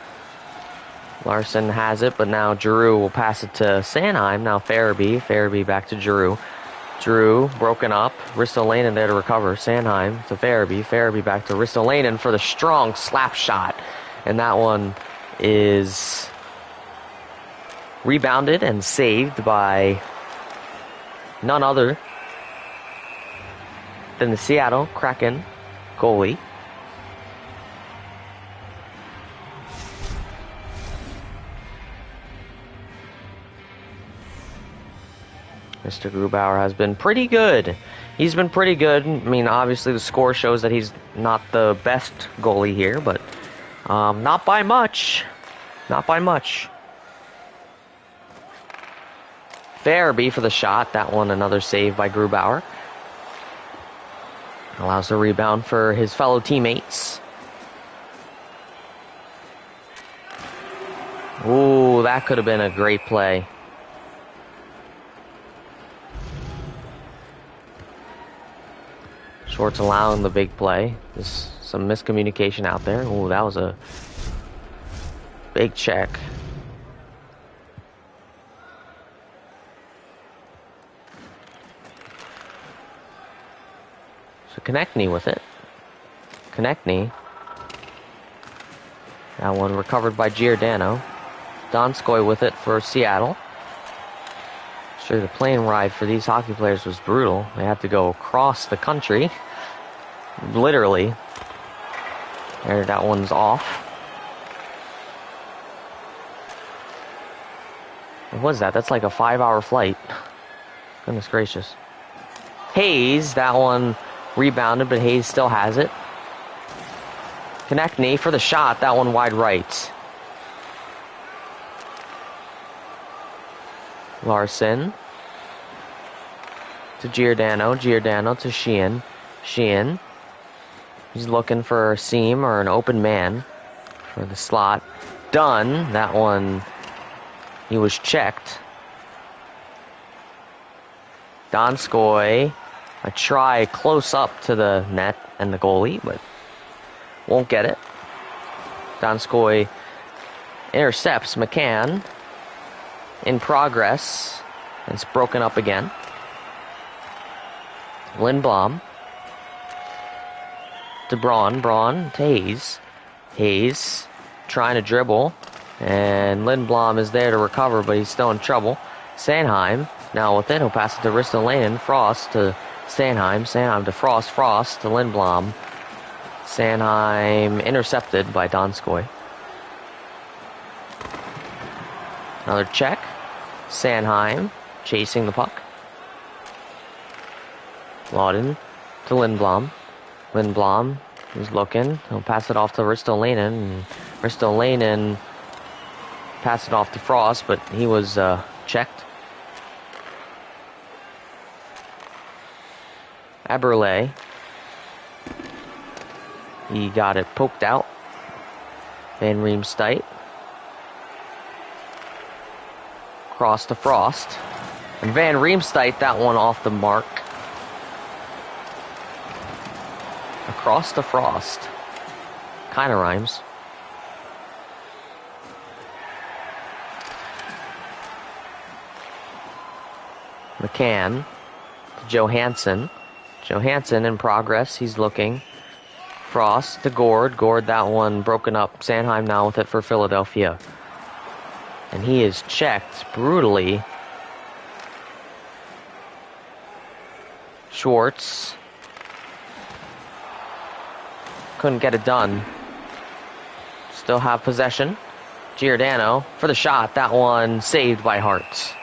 Larson has it, but now Giroud will pass it to Sanheim. Now Farabee. Farabee back to Giroud. Giroud broken up. Ristolainen there to recover. Sanheim to Farabee. Farabee back to Ristolainen for the strong slap shot. And that one is rebounded and saved by none other than the Seattle Kraken goalie. Mr. Grubauer has been pretty good. He's been pretty good. I mean, obviously the score shows that he's not the best goalie here, but not by much. Not by much. Farabee for the shot. That one, another save by Grubauer. Allows the rebound for his fellow teammates. Ooh, that could have been a great play. Schwartz allowing the big play. There's some miscommunication out there. Ooh, that was a big check. So Konechny with it. Konechny. That one recovered by Giordano. Donskoy with it for Seattle. Sure, the plane ride for these hockey players was brutal. They had to go across the country. Literally. There, that one's off. What was that? That's like a 5-hour flight. Goodness gracious. Hayes, that one rebounded, but Hayes still has it. Konechny for the shot, that one wide right. Larson to Giordano. Giordano to Sheehan. Sheehan. He's looking for a seam or an open man for the slot. Dunn. That one, he was checked. Donskoy. A try close up to the net and the goalie, but won't get it. Donskoy intercepts McCann. In progress. It's broken up again. Lindblom. To Braun. Braun to Hayes. Hayes trying to dribble. And Lindblom is there to recover, but he's still in trouble. Sanheim now with it. He'll pass it to Ristolainen. Frost to Sanheim. Sanheim to Frost. Frost to Lindblom. Sanheim intercepted by Donskoy. Another check. Sanheim chasing the puck. Lawton to Lindblom. Lindblom is looking. He'll pass it off to Ristolainen. And Ristolainen passed it off to Frost, but he was checked. Eberle. He got it poked out. Van Riemsdyk. Cross to Frost. And Van Riemsdyk, that one off the mark. Across to Frost. Kinda rhymes. McCann to Johansson. Johansson in progress. He's looking. Frost to Gord. Gord, that one broken up. Sanheim now with it for Philadelphia. And he is checked brutally. Schwartz. Couldn't get it done. Still have possession. Giordano for the shot. That one saved by Hart.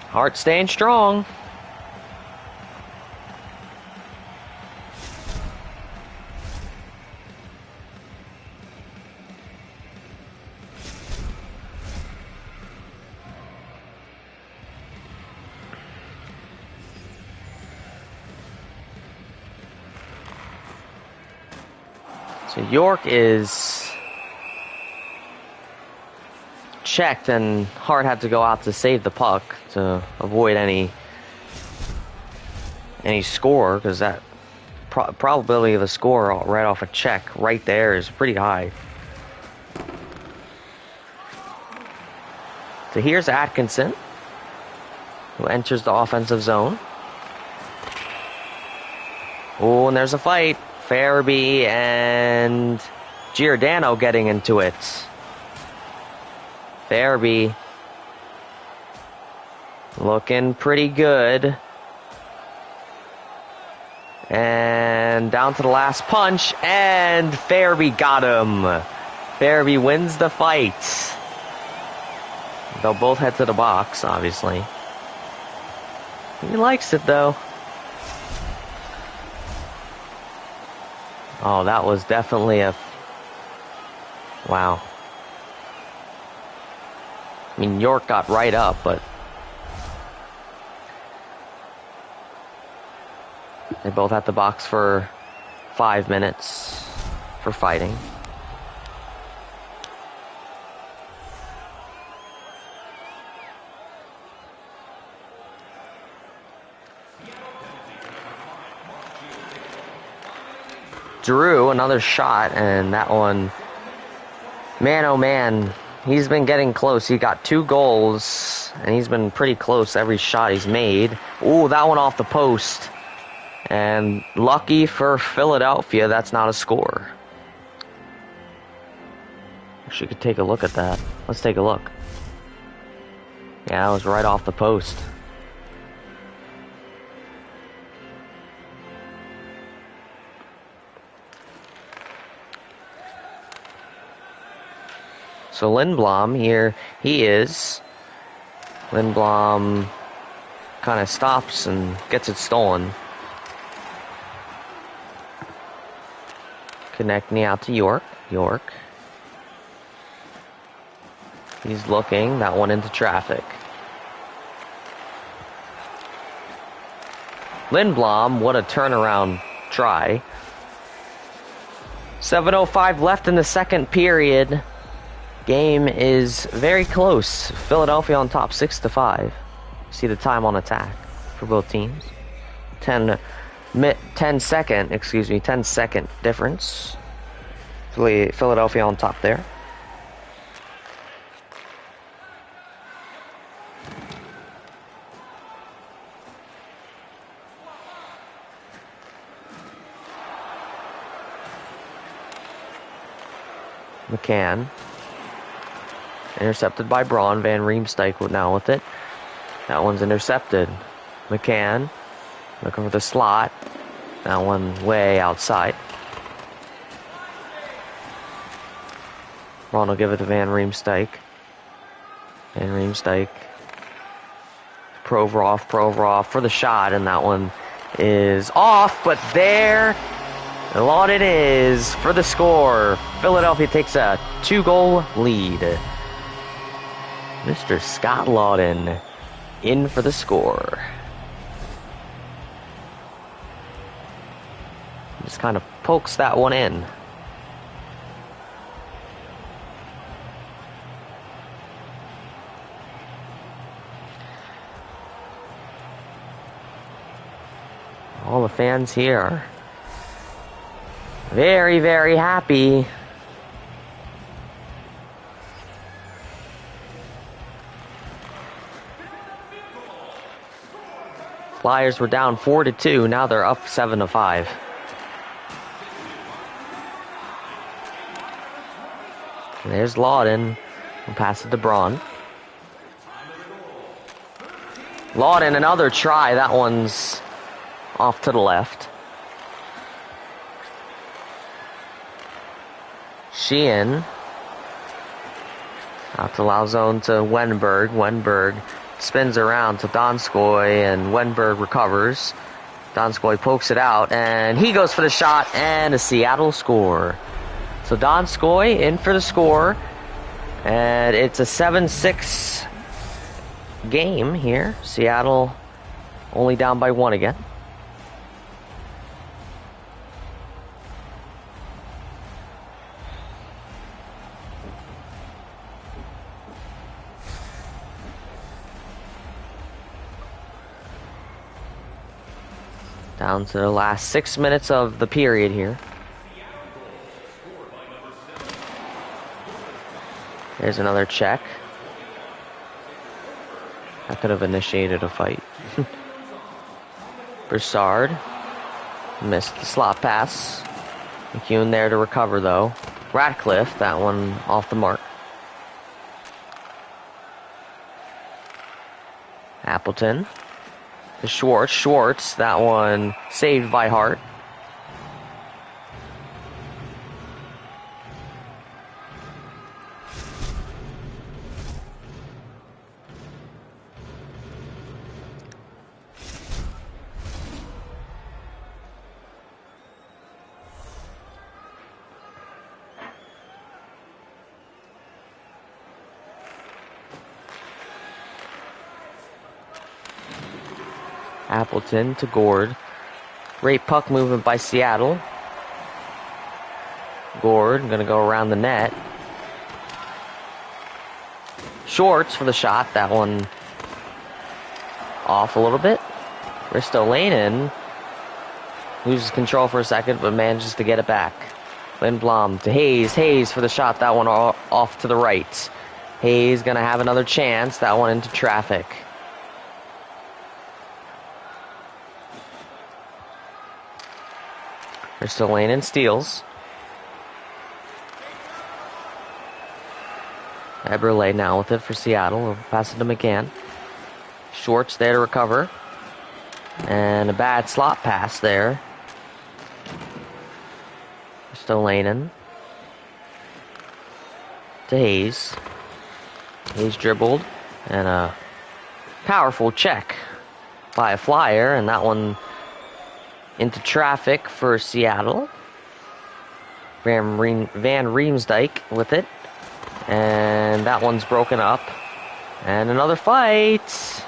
Hart staying strong. So York is checked, and Hart had to go out to save the puck to avoid any score, because that probability of a score right off a check right there is pretty high. So here's Atkinson, who enters the offensive zone. Oh, and there's a fight. Farabee and Giordano getting into it. Farabee looking pretty good. And down to the last punch, and Farabee got him. Farabee wins the fight. They'll both head to the box, obviously. He likes it, though. Oh, that was definitely a... Wow. I mean, York got right up, but... They both had the box for 5 minutes for fighting. Drew, another shot, and that one, man oh man, he's been getting close. He got 2 goals, and he's been pretty close every shot he's made. Ooh, that one off the post. And lucky for Philadelphia, that's not a score. Wish you could take a look at that. Let's take a look. Yeah, it was right off the post. So Lindblom here, he is. Lindblom kind of stops and gets it stolen. Connecting out to York. York. He's looking. That one into traffic. Lindblom, what a turnaround try. 7:05 left in the second period. Game is very close. Philadelphia on top 6-5. See the time on attack for both teams. 10 second difference. Philadelphia on top there. McCann. Intercepted by Braun. Van Riemsdyk now with it. That one's intercepted. McCann looking for the slot. That one way outside. Braun will give it to Van Riemsdyk. Van Riemsdyk. Provorov for the shot, and that one is off, but there Lawton is for the score. Philadelphia takes a 2-goal lead. Mr. Scott Lawton in for the score. Just kind of pokes that one in. All the fans here are very, very happy. Flyers were down 4-2. Now they're up 7-5. There's Lawton. We'll pass it to Braun. Lawton, another try. That one's off to the left. Sheehan. Out to Lauzon to Wenberg. Wenberg spins around to Donskoy, and Wenberg recovers. Donskoy pokes it out, and he goes for the shot, and a Seattle score. So Donskoy in for the score, and it's a 7-6 game here. Seattle only down by 1 again. Down to the last 6 minutes of the period here. There's another check. That could have initiated a fight. Broussard missed the slot pass. McEwen there to recover though. Ratcliffe, that one off the mark. Appleton to Schwartz. Schwartz, that one saved by Hart. Appleton to Gord. Great puck movement by Seattle. Gord gonna go around the net. Schwartz for the shot. That one off a little bit. Ristolainen loses control for a second, but manages to get it back. Lindblom to Hayes. Hayes for the shot. That one off to the right. Hayes gonna have another chance. That one into traffic. Ristolainen steals. Eberle now with it for Seattle. We'll pass it to McCann. Schwartz there to recover. And a bad slot pass there. Ristolainen to Hayes. Hayes dribbled. And a powerful check by a Flyer. And that one into traffic for Seattle. Van Riemsdyk with it. And that one's broken up. And another fight. Let's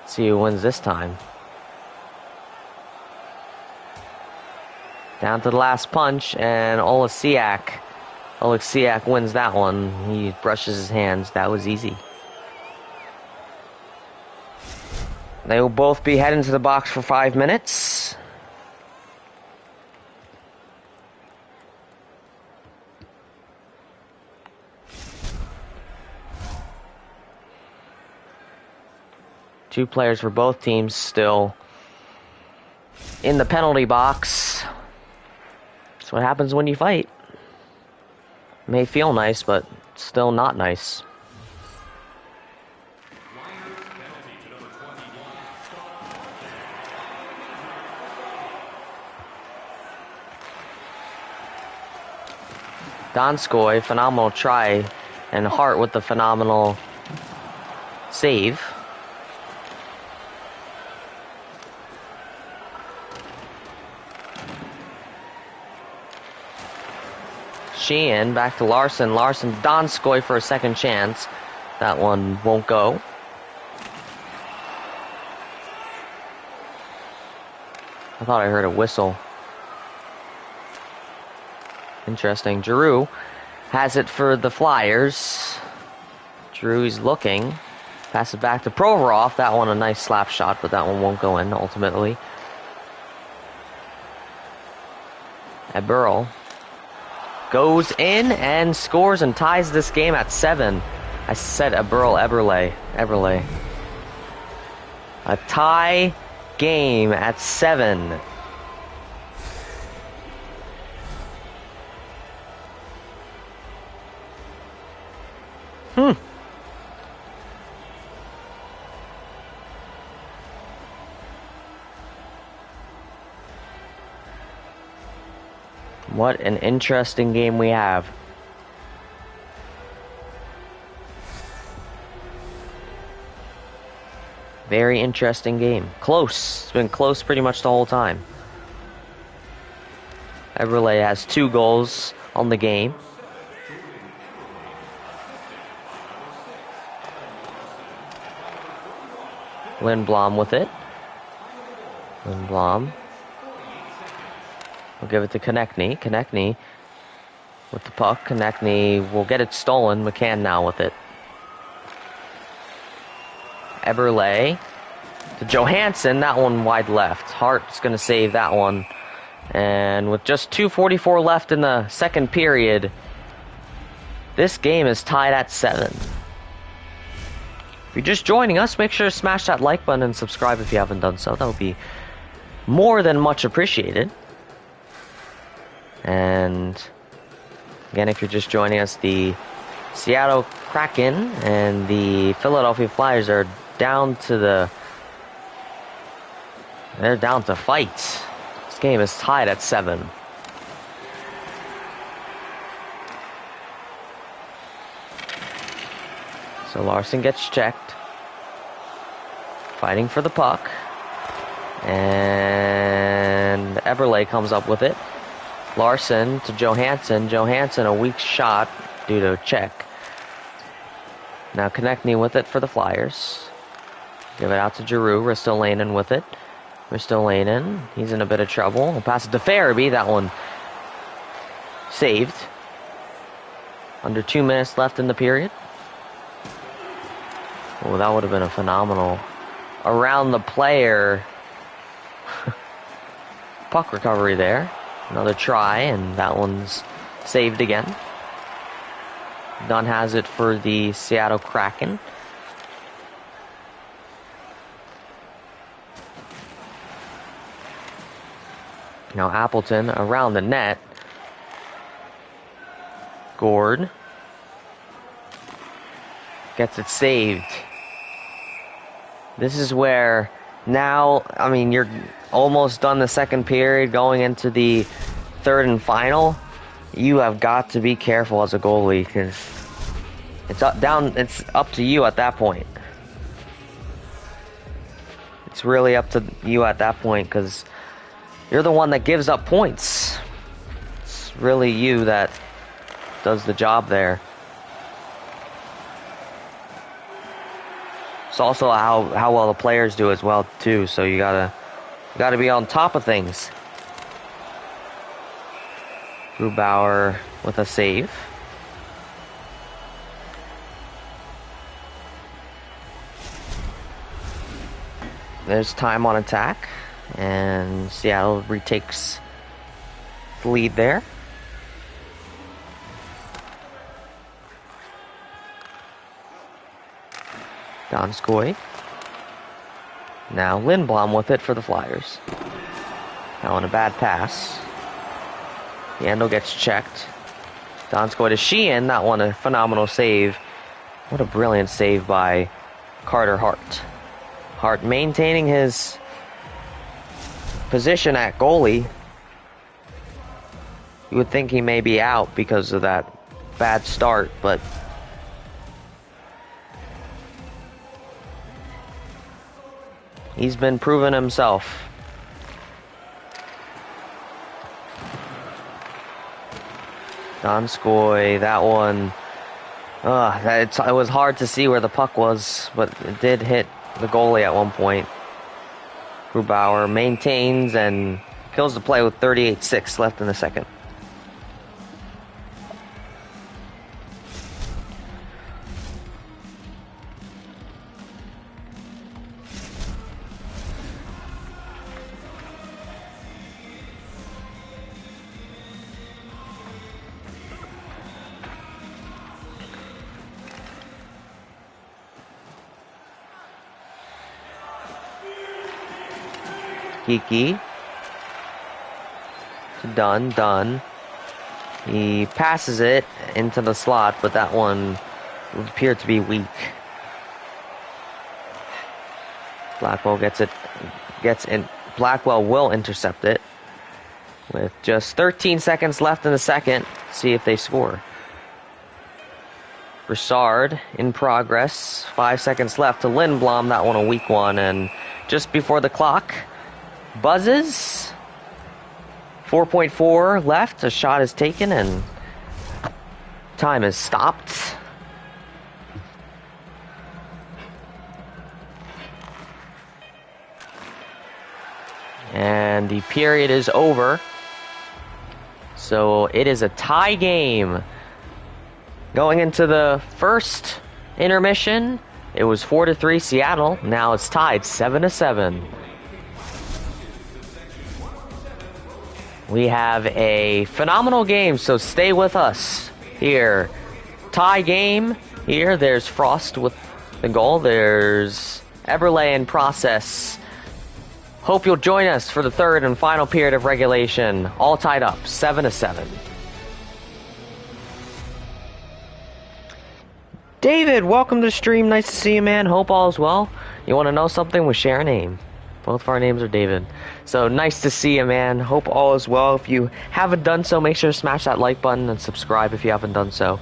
see who wins this time. Down to the last punch, and Oleksiak wins that one. He brushes his hands. That was easy. They will both be heading to the box for 5 minutes. Two players for both teams still in the penalty box. That's what happens when you fight. May feel nice, but still not nice. Donskoy, phenomenal try, and Hart with the phenomenal save. Sheehan back to Larson. Larson, Donskoy for a second chance. That one won't go. I thought I heard a whistle. Interesting. Giroux has it for the Flyers. Giroux's looking. Pass it back to Provorov. That one a nice slap shot, but that one won't go in ultimately. Eberle goes in and scores and ties this game at 7. I said Eberle. A tie game at 7. What an interesting game we have. Very interesting game. Close. It's been close pretty much the whole time. Eberle has 2 goals on the game. Lindblom with it. Lindblom. We'll give it to Konechny. Konechny with the puck. Konechny will get it stolen. McCann now with it. Eberle to Johansson. That one wide left. Hart's going to save that one. And with just 2:44 left in the second period, this game is tied at 7. If you're just joining us, make sure to smash that like button and subscribe if you haven't done so. That would be more than much appreciated. And again, if you're just joining us, the Seattle Kraken and the Philadelphia Flyers are down to fight. This game is tied at 7. So Larson gets checked. Fighting for the puck. And Eberle comes up with it. Larson to Johansson. Johansson, a weak shot due to a check. Now Konechny with it for the Flyers. Give it out to Giroux. Ristolainen with it. Ristolainen, he's in a bit of trouble. He'll pass it to Farabee. That one saved. Under 2 minutes left in the period. Oh, that would have been a phenomenal around the player puck recovery there. Another try, and that one's saved again. Dunn has it for the Seattle Kraken. Now Appleton around the net. Gord gets it saved. This is where now, I mean, you're almost done the second period, going into the third and final. You have got to be careful as a goalie, because it's up to you at that point. It's really up to you at that point, because you're the one that gives up points. It's really you that does the job there. It's also how well the players do as well too. So you gotta be on top of things. Grubauer with a save. There's time on attack, and Seattle retakes the lead there. Donskoy. Now Lindblom with it for the Flyers. Now on a bad pass. Yandel gets checked. Donskoy to Sheehan. That one a phenomenal save. What a brilliant save by Carter Hart. Hart maintaining his position at goalie. You would think he may be out because of that bad start, but he's been proving himself. Donskoy, that one. It was hard to see where the puck was, but it did hit the goalie at one point. Grubauer maintains and kills the play with 38-6 left in the second. Kiki to Dunn. He passes it into the slot, but that one would appear to be weak. Blackwell Blackwell will intercept it with just 13 seconds left in the second. See if they score. Broussard in progress. 5 seconds left to Lindblom. That one a weak one, and just before the clock buzzes. 4.4 left. A shot is taken and time is stopped. And the period is over. So it is a tie game. Going into the first intermission, it was 4-3 Seattle. Now it's tied 7-7. We have a phenomenal game, so stay with us here. Tie game here. There's Frost with the goal. There's Eberle in process. Hope you'll join us for the third and final period of regulation. All tied up, 7-7. David, welcome to the stream. Nice to see you, man. Hope all is well. You want to know something? We share a name. Both of our names are David. So nice to see you, man. Hope all is well. If you haven't done so, make sure to smash that like button and subscribe if you haven't done so.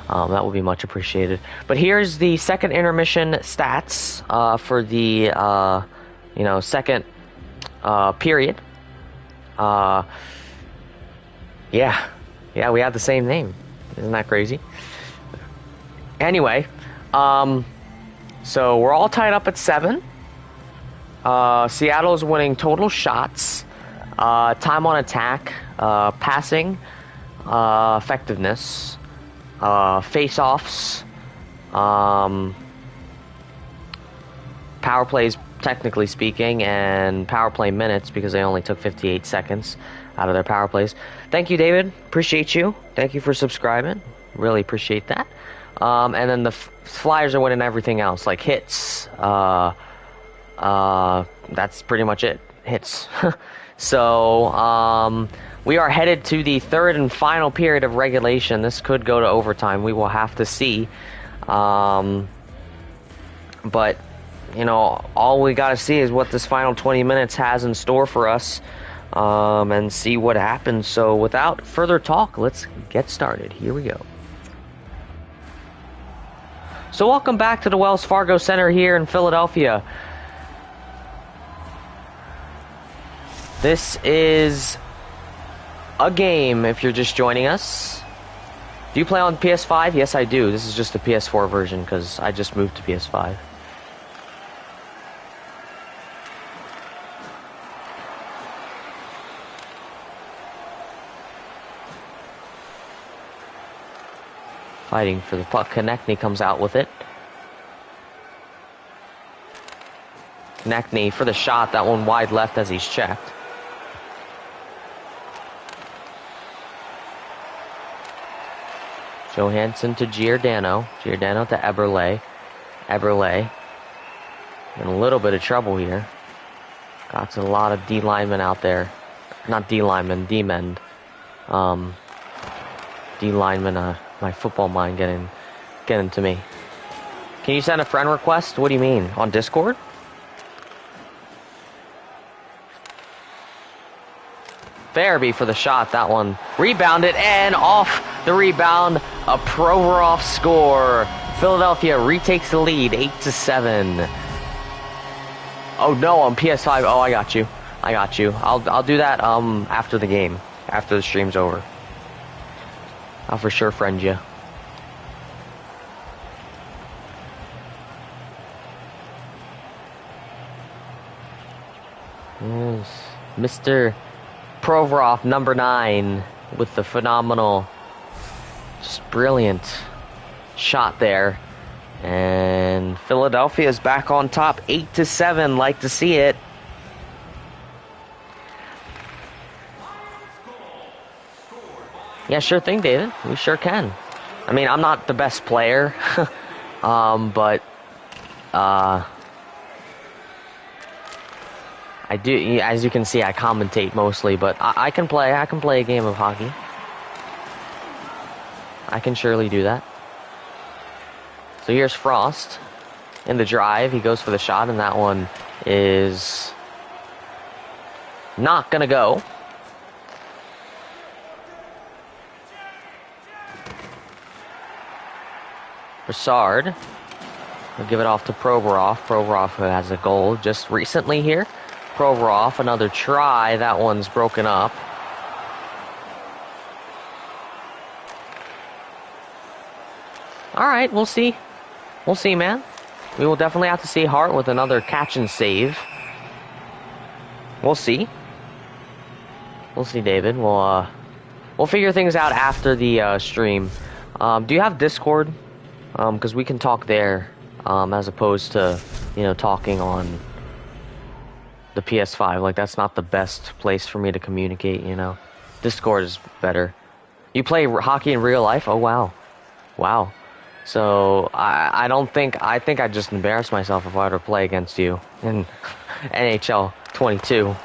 That would be much appreciated. But here's the second intermission stats for the second period. Yeah, we have the same name. Isn't that crazy? Anyway, so we're all tied up at 7. Seattle's winning total shots, time on attack, passing, effectiveness, face-offs, power plays, technically speaking, and power play minutes because they only took 58 seconds out of their power plays. Thank you, David. Appreciate you. Thank you for subscribing. Really appreciate that. And then the Flyers are winning everything else, like hits. That's pretty much it. Hits. So, we are headed to the third and final period of regulation. This could go to overtime. We will have to see. But, all we got to see is what this final 20 minutes has in store for us, and see what happens. So, without further talk, let's get started. Here we go. So, welcome back to the Wells Fargo Center here in Philadelphia. This is a game if you're just joining us. Do you play on PS5? Yes, I do. This is just the PS4 version because I just moved to PS5. Fighting for the puck. Konechny comes out with it. Konechny for the shot. That one wide left as he's checked. Johansson to Giordano. Giordano to Eberle. Eberle in a little bit of trouble here. Got a lot of D linemen out there. Not D linemen, D men. D linemen. My football mind getting to me. Can you send a friend request? What do you mean? On Discord? Farabee for the shot, that one rebounded, and off the rebound, a Provorov score. Philadelphia retakes the lead, 8-7. Oh no, on PS5. Oh, I got you. I'll do that after the game, after the stream's over. I'll for sure friend you. Yes, Mr. Provorov, number 9, with the phenomenal, just brilliant shot there. And Philadelphia is back on top, 8-7. Like to see it. Yeah, sure thing, David. We sure can. I mean, I'm not the best player, but I do, as you can see, I commentate mostly, but I can play a game of hockey. I can surely do that. So here's Frost in the drive. He goes for the shot, and that one is not gonna go. Brassard will give it off to Provorov. Provorov, who has a goal just recently here. Provorov, another try. That one's broken up. All right, we'll see. We'll see, man. We will definitely have to see Hart with another catch and save. We'll see. We'll see, David. We'll We'll figure things out after the stream. Do you have Discord? Because we can talk there, as opposed to, talking on the PS5. Like, that's not the best place for me to communicate, Discord is better. You play hockey in real life? Oh, wow. Wow. So, I don't think... I think I'd just embarrass myself if I were to play against you in NHL 22.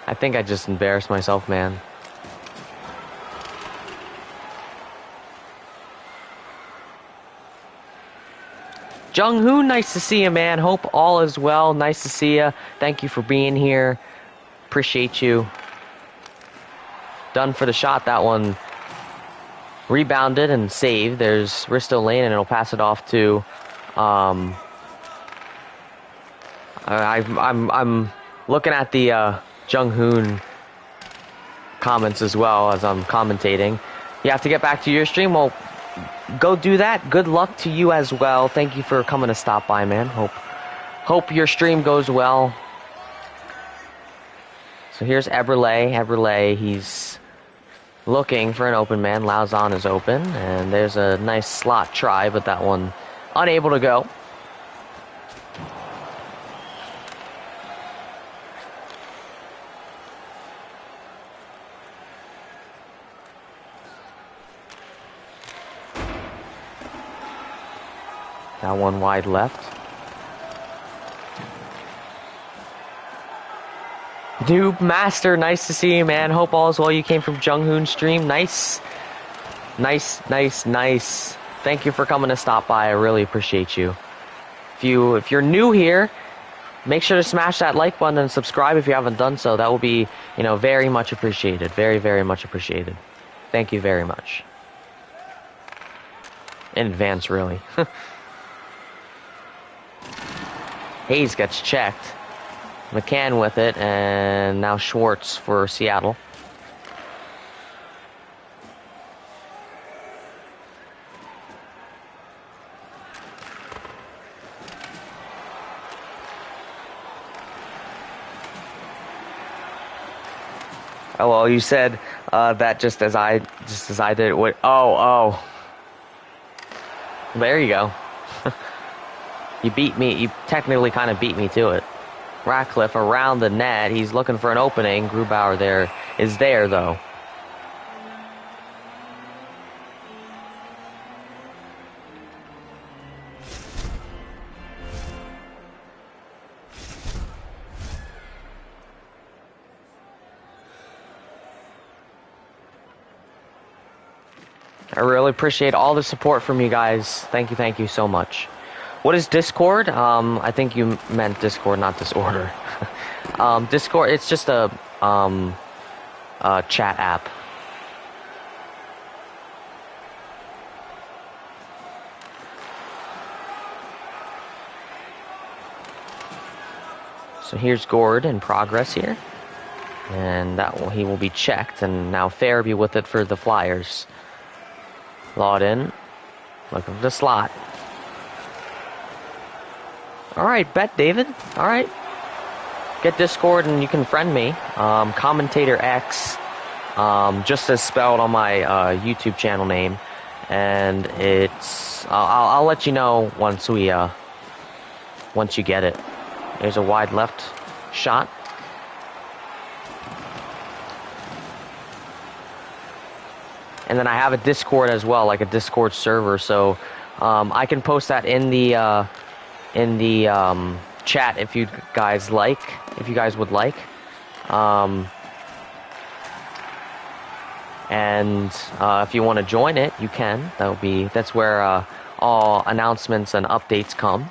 I think I'd just embarrass myself, man. Jung-hoon, nice to see you, man. Hope all is well. Nice to see you. Thank you for being here. Appreciate you. Done for the shot. That one rebounded and saved. There's Risto Lane, and it'll pass it off to... I'm looking at the Jung-hoon comments as well as I'm commentating. You have to get back to your stream. Well, go do that. Good luck to you as well. Thank you for coming to stop by, man. Hope your stream goes well. So here's Eberle. Eberle, he's looking for an open man. Lauzon is open, and there's a nice slot try, but that one unable to go. That one wide left. Noob Master, nice to see you, man. Hope all is well. You came from Jung-hoon stream. Nice. Nice, nice, nice. Thank you for coming to stop by. I really appreciate you. If you're new here, make sure to smash that like button and subscribe if you haven't done so. That will be, very much appreciated. Very, very much appreciated. Thank you very much. In advance, really. Hayes gets checked. McCann with it, and now Schwartz for Seattle. Oh well, you said that just as I did. What? Oh. There you go. You beat me. You technically kind of beat me to it. Ratcliffe around the net. He's looking for an opening. Grubauer is there, though. I really appreciate all the support from you guys. Thank you so much. What is Discord? I think you meant Discord, not disorder. Discord, it's just a chat app. So here's Gord in progress here. And he will be checked, and now Farabee with it for the Flyers. Lawed in. Looking for the slot. Alright, bet, David. Alright. Get Discord and you can friend me. CommentatorX, just as spelled on my YouTube channel name. And it's... I'll let you know once you get it. There's a wide left shot. And then I have a Discord as well, like a Discord server, so I can post that in the chat if you guys would like. And if you want to join it, you can. That's where all announcements and updates come.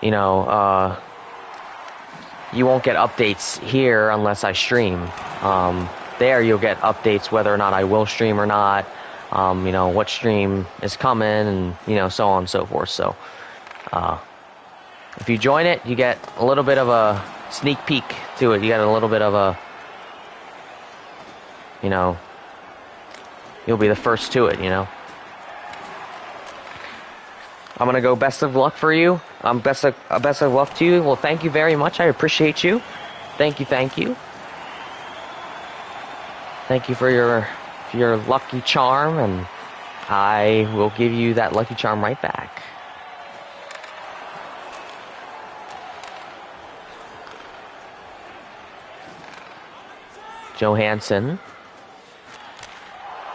You won't get updates here unless I stream. There you'll get updates whether or not I will stream or not, what stream is coming, and, so on and so forth. So, if you join it, you get a little bit of a sneak peek to it. You get a little bit of a, you'll be the first to it, I'm going to go best of luck for you. Best of luck to you. Well, thank you very much. I appreciate you. Thank you. thank you for your lucky charm, and I will give you that lucky charm right back. Johansson.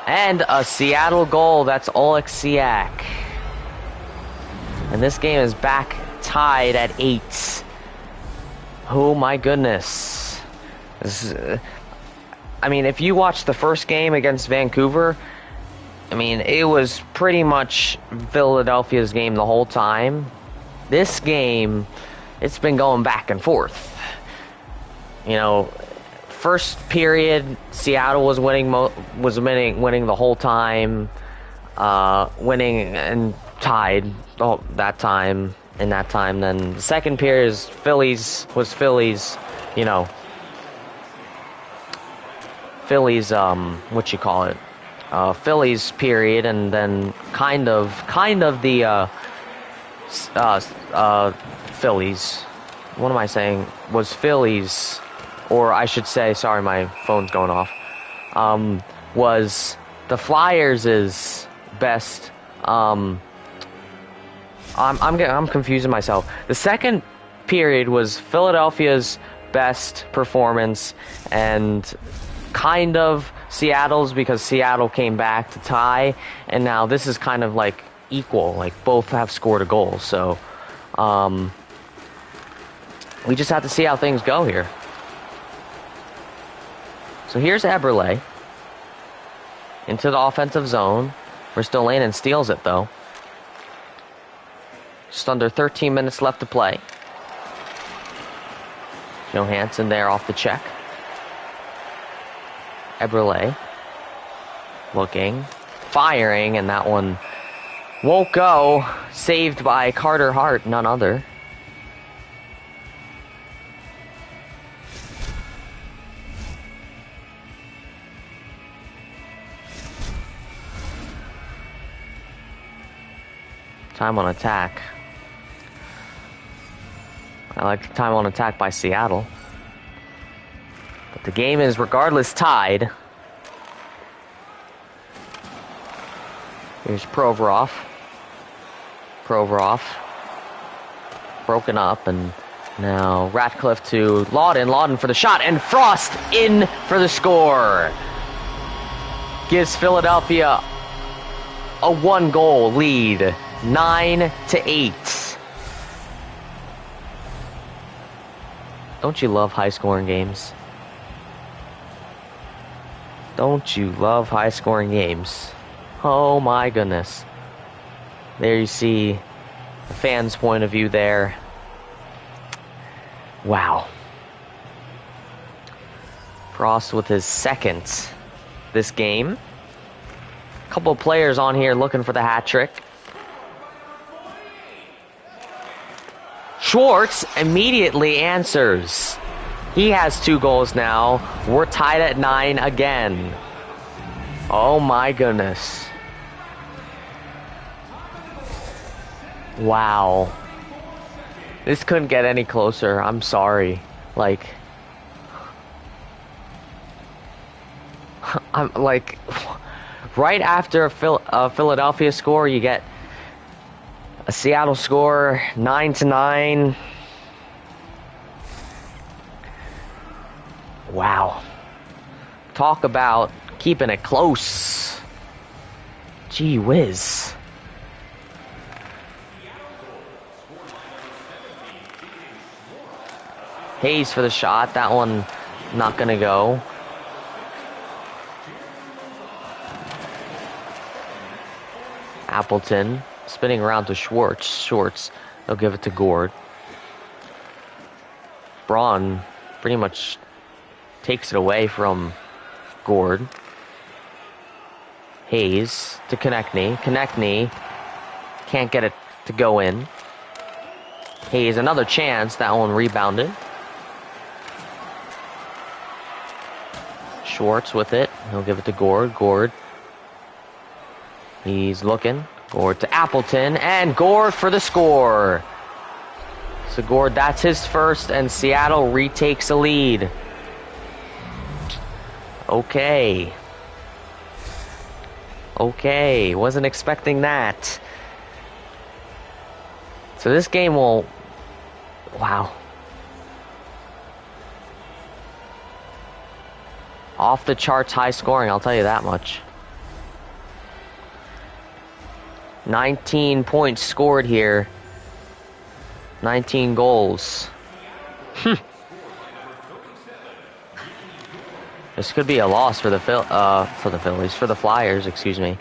And a Seattle goal. That's Oleg Siak. And this game is back tied at 8. Oh my goodness. I mean, if you watch the first game against Vancouver, I mean, it was pretty much Philadelphia's game the whole time. This game, it's been going back and forth. You know, first period, Seattle was winning winning the whole time, winning and tied that time. In that time, then the second period is Phillies, you know, Phillies, Phillies period, and then kind of the Phillies. What am I saying? Was Phillies, or I should say, sorry, my phone's going off. Was the Flyers' best. I'm confusing myself. The second period was Philadelphia's best performance, and kind of Seattle's, because Seattle came back to tie, and now this is kind of like equal, like both have scored a goal. So we just have to see how things go here. So here's Eberle into the offensive zone. Ristolainen steals it though. Just under 13 minutes left to play. Johansson there off the check. Eberle looking, firing, and that one won't go. Saved by Carter Hart, none other. Time on attack. I like the time on attack by Seattle. But the game is regardless tied. Here's Provorov. Broken up, and now Ratcliffe to Lawton. Lawton for the shot, and Frost in for the score. Gives Philadelphia a 1-goal lead. 9-8. Don't you love high-scoring games? Don't you love high-scoring games? Oh my goodness. There you see the fans' point of view there. Wow. Frost with his second this game. A couple of players on here looking for the hat trick. Schwartz immediately answers. He has 2 goals now. We're tied at 9 again. Oh my goodness. Wow. This couldn't get any closer. I'm sorry. Like, I'm like, right after a Philadelphia score, you get a Seattle score, 9-9. Wow. Talk about keeping it close. Gee whiz. Hayes for the shot. That one not gonna go. Appleton spinning around to Schwartz. Schwartz, they'll give it to Gord. Braun pretty much takes it away from Gord. Hayes to Konechny. Konechny can't get it to go in. Hayes, another chance. That one rebounded. Schwartz with it. He'll give it to Gord. Gord. He's looking. Gord to Appleton, and Gord for the score. So Gord, that's his first, and Seattle retakes a lead. Okay. Okay, wasn't expecting that. So this game will... Wow. Off the charts high scoring, I'll tell you that much. 19 points scored here. 19 goals. This could be a loss for the Phillies, for the Flyers, excuse me.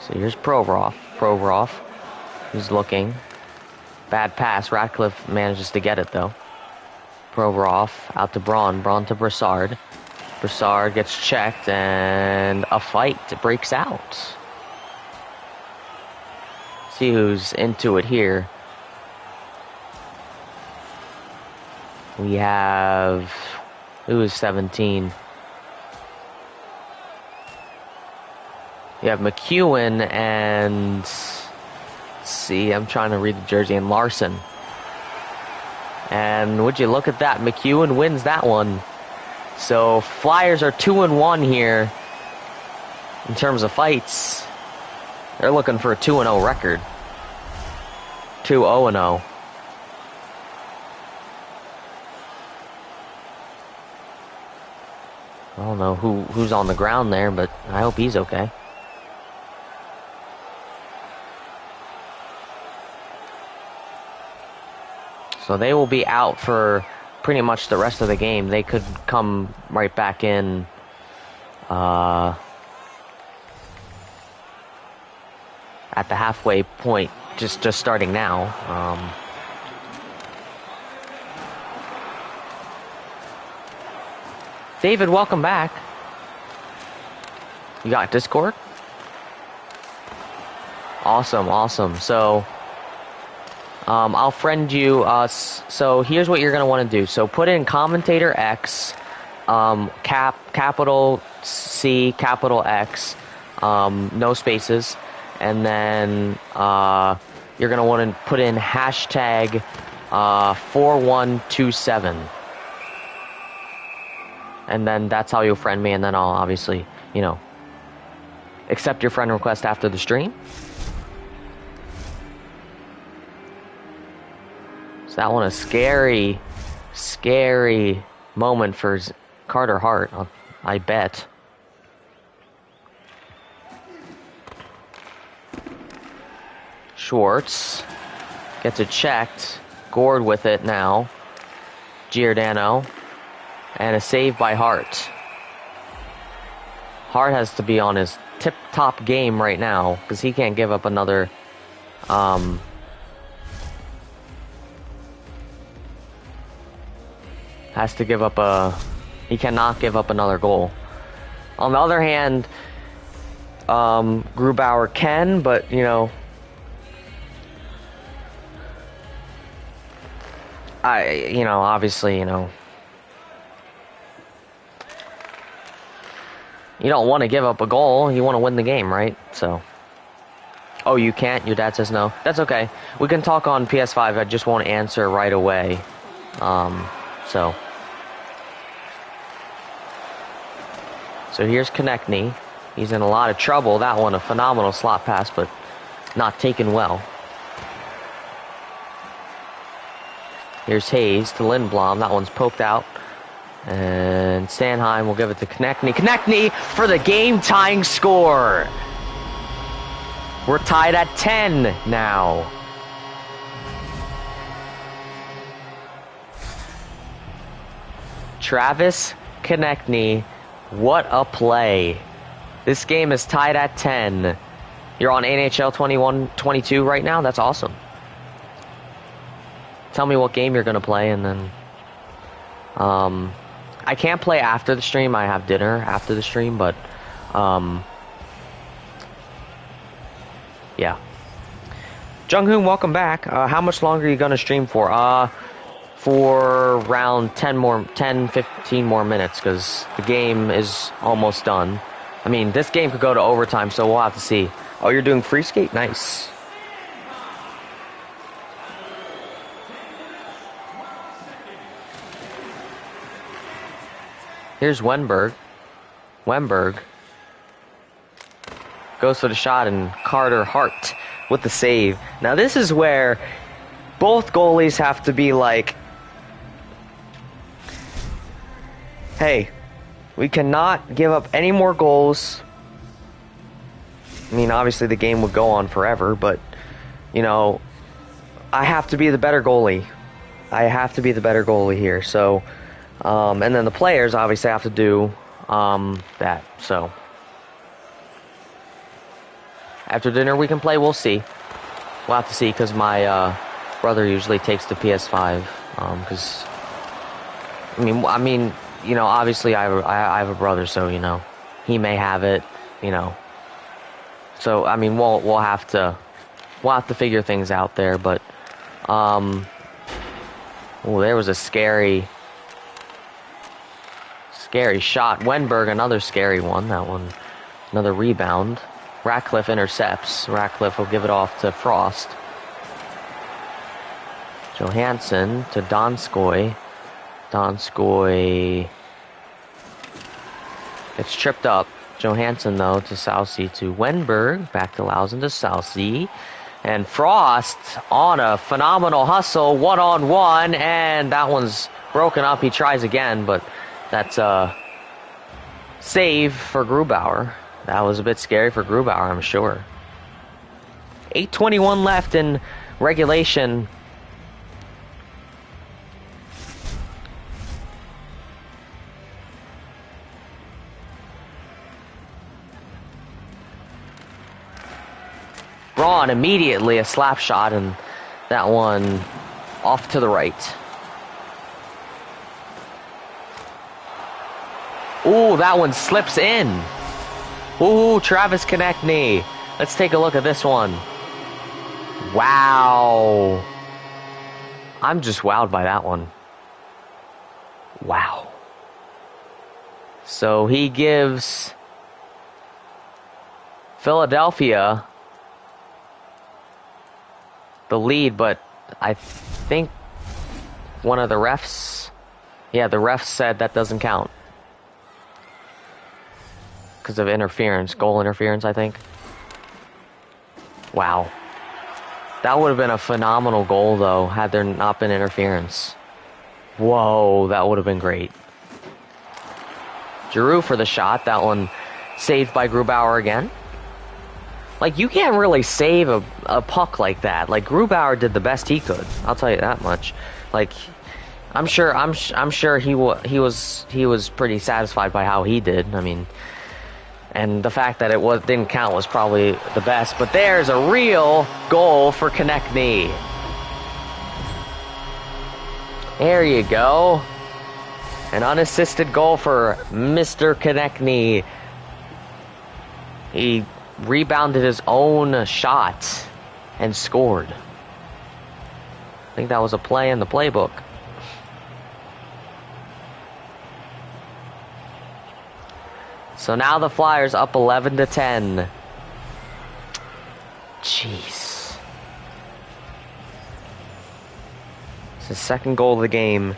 So here's Provorov. He's looking. Bad pass. Ratcliffe manages to get it though. Provorov out to Braun. Braun to Brassard. Brassard gets checked and a fight breaks out. See who's into it here. We have... Who is 17? You have McEwen and... Let's see, I'm trying to read the jersey. And Larson. And would you look at that? McEwen wins that one. So Flyers are 2-1 here in terms of fights. They're looking for a 2-0 record. 2-0-0. I don't know who's on the ground there, but I hope he's okay. So they will be out for pretty much the rest of the game. They could come right back in at the halfway point, just starting now. David, welcome back. You got Discord? Awesome. So, I'll friend you. So here's what you're gonna want to do. So put in CommentatorX, capital C, capital X, no spaces, and then you're gonna want to put in hashtag 4127. And then that's how you'll friend me, and then I'll obviously, accept your friend request after the stream. So that one, a scary moment for Carter Hart, I bet. Schwartz gets it checked. Gord with it now. Giordano. And a save by Hart. Hart has to be on his tip-top game right now, because he can't give up another... has to give up he cannot give up another goal. On the other hand, Grubauer can, but, obviously, you don't want to give up a goal. You want to win the game, right? So, oh, you can't? Your dad says no. That's okay. We can talk on PS5. I just won't answer right away. So here's Konechny. He's in a lot of trouble. That one, a phenomenal slot pass, but not taken well. Here's Hayes to Lindblom. That one's poked out. And Sanheim will give it to Konechny. Konechny for the game-tying score. We're tied at 10 now. Travis Konechny, what a play. This game is tied at 10. You're on NHL 21-22 right now? That's awesome. Tell me what game you're going to play, and then... I can't play after the stream. I have dinner after the stream, but... yeah. Junghoon, welcome back. How much longer are you going to stream for? For around 10-15 more minutes, because the game is almost done. I mean, this game could go to overtime, so we'll have to see. Oh, you're doing free skate? Nice. Here's Wenberg. Wenberg goes for the shot, and Carter Hart with the save. Now this is where both goalies have to be like, hey, we cannot give up any more goals. I mean, obviously the game would go on forever, but, you know, I have to be the better goalie. I have to be the better goalie here. So, and then the players obviously have to do that. So, after dinner we can play. We'll see. We'll have to see, because my brother usually takes the PS5. Because I mean, you know, obviously I have a brother, so you know, he may have it. You know, so I mean, we'll have to figure things out there. But oh, there was a scary shot. Wenberg, another scary one. That one, another rebound. Ratcliffe intercepts. Ratcliffe will give it off to Frost. Johansson to Donskoy. Donskoy gets tripped up. Johansson, though, to Southsea to Wenberg. Back to Lausen to Southsea. And Frost on a phenomenal hustle, one-on-one, and that one's broken up. He tries again, but that's a save for Grubauer. That was a bit scary for Grubauer, I'm sure. 8:21 left in regulation. Braun immediately a slap shot, and that one off to the right. Ooh, that one slips in. Ooh, Travis Konechny. Let's take a look at this one. Wow. I'm just wowed by that one. Wow. So he gives Philadelphia the lead, but I think one of the refs, yeah, the refs said that doesn't count because of interference, goal interference, I think. Wow. That would have been a phenomenal goal, though, had there not been interference. Whoa, that would have been great. Giroux for the shot. That one saved by Grubauer again. Like, you can't really save a puck like that. Like, Grubauer did the best he could. I'll tell you that much. Like, I'm sure he was pretty satisfied by how he did. I mean, and the fact that it didn't count was probably the best. But there's a real goal for Konechny. There you go. An unassisted goal for Mr. Konechny. He rebounded his own shot and scored. I think that was a play in the playbook. So now the Flyers up 11-10. Jeez. It's the second goal of the game.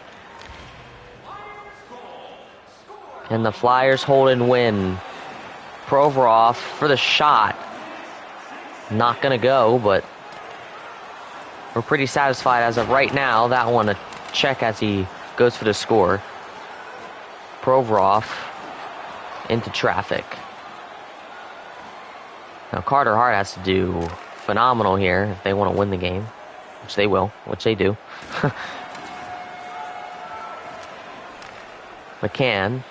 And the Flyers hold and win. Provorov for the shot. Not gonna go, but we're pretty satisfied as of right now. That one a check as he goes for the score. Provorov into traffic. Now Carter Hart has to do phenomenal here if they want to win the game, which they will, which they do. McCann.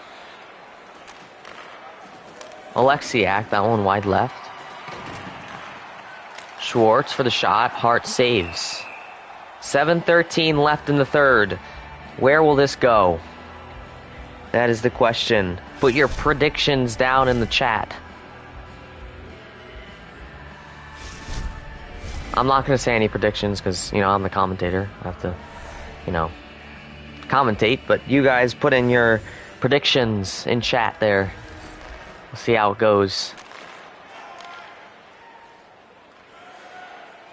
Alexiak, that one wide left. Schwartz for the shot. Hart saves. 7:13 left in the third. Where will this go? That is the question. Put your predictions down in the chat. I'm not going to say any predictions because, you know, I'm the commentator. I have to, you know, commentate. But you guys put in your predictions in chat there. We'll see how it goes.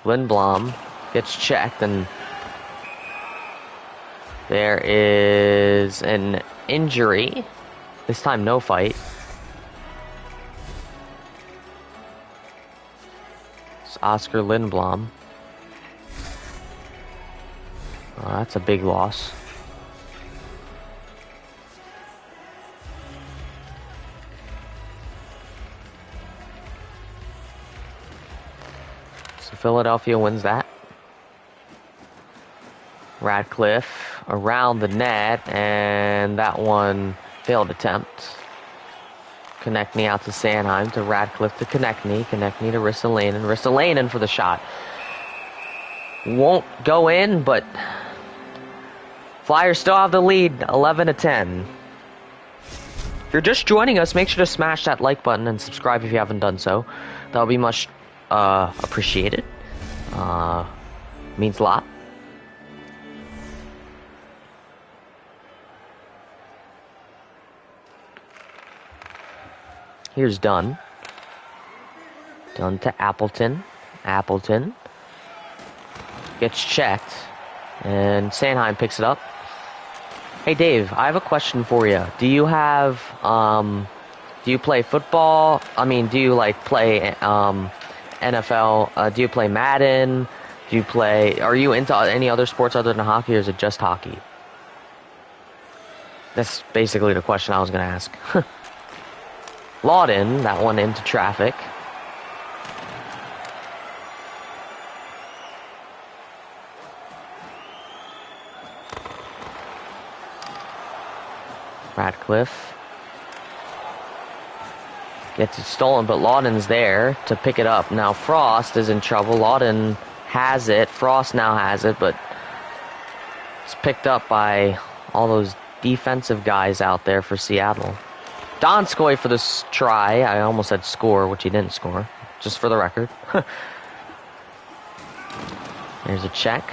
Lindblom gets checked, and there is an injury. This time, no fight. It's Oscar Lindblom. Oh, that's a big loss. So Philadelphia wins that. Radcliffe around the net, and that one failed attempt. Konechny out to Sanheim, to Radcliffe to Konechny, Konechny to Ristolainen, Ristolainen for the shot. Won't go in, but Flyers still have the lead, 11-10. If you're just joining us, make sure to smash that like button and subscribe if you haven't done so. That would be much appreciated. Means a lot. Here's Dunn. Dunn to Appleton. Appleton gets checked, and Sanheim picks it up. Hey Dave, I have a question for you. Do you have do you play football? I mean, do you like play NFL? Do you play Madden? Do you play? Are you into any other sports other than hockey, or is it just hockey? That's basically the question I was gonna ask. Lawton, that one into traffic. Radcliffe gets it stolen, but Lawton's there to pick it up. Now Frost is in trouble. Lawton has it. Frost now has it, but it's picked up by all those defensive guys out there for Seattle. Donskoy for this try. I almost said score, which he didn't score, just for the record. There's a check.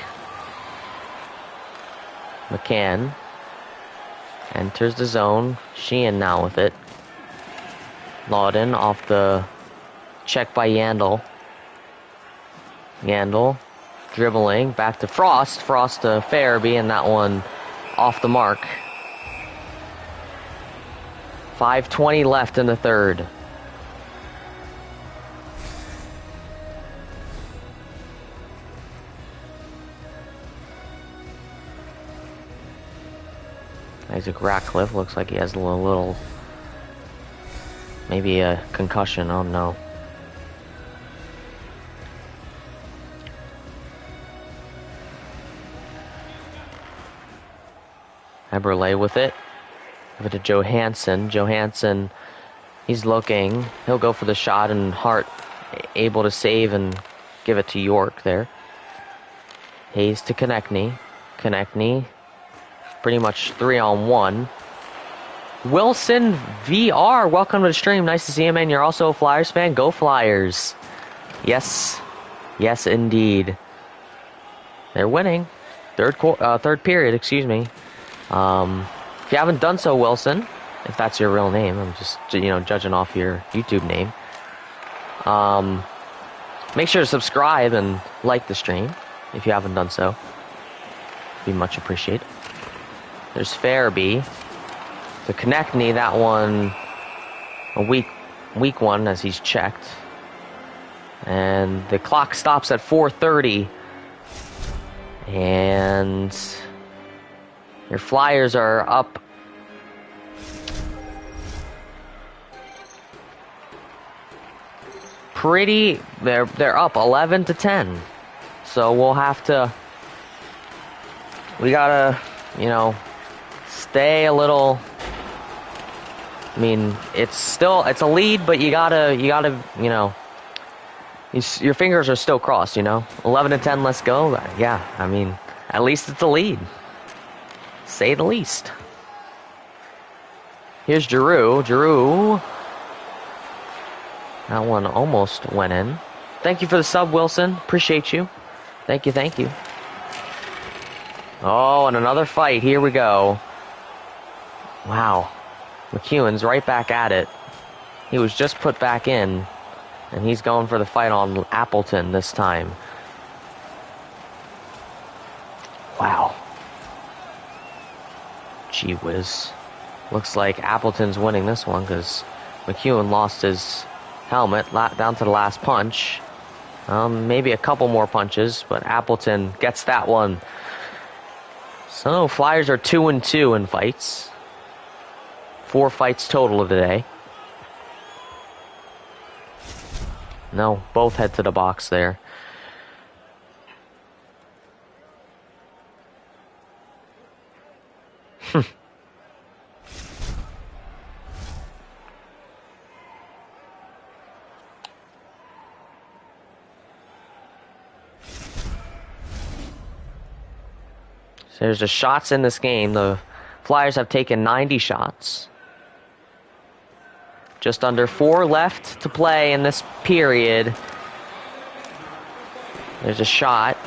McCann enters the zone. Sheehan now with it. Lawton off the check by Yandel. Yandel dribbling back to Frost. Frost to Farabee, and that one off the mark. 5:20 left in the third. Isaac Ratcliffe looks like he has a little maybe a concussion, I don't know. Eberle with it. Give it to Johansson. Johansson, he's looking. He'll go for the shot, and Hart able to save and give it to York there. Hayes to Konechny. Konechny, pretty much 3-on-1. Wilson VR, welcome to the stream. Nice to see you, man. You're also a Flyers fan. Go Flyers. Yes. Yes, indeed. They're winning. Third period, excuse me. If you haven't done so, Wilson, if that's your real name, I'm just, judging off your YouTube name. Make sure to subscribe and like the stream if you haven't done so. Be much appreciated. There's Farabee. To Konechny, that one a weak one as he's checked. And the clock stops at 4:30. And your Flyers are up they're up 11-10. So we gotta, stay a little. I mean, it's a lead, but you gotta, your fingers are still crossed, 11-10, let's go. Yeah, I mean, at least it's a lead. Say the least. Here's Giroux. Giroux. That one almost went in. Thank you for the sub, Wilson. Appreciate you. Thank you. Oh, and another fight. Here we go. Wow. McEwen's right back at it. He was just put back in, and he's going for the fight on Appleton this time. Wow. Gee whiz. Looks like Appleton's winning this one because McEwen lost his helmet down to the last punch. Maybe a couple more punches, but Appleton gets that one. So Flyers are 2-2 in fights. 4 fights total of the day. No, both head to the box there. So there's the shots in this game. The Flyers have taken 90 shots. Just under 4 left to play in this period. There's a shot.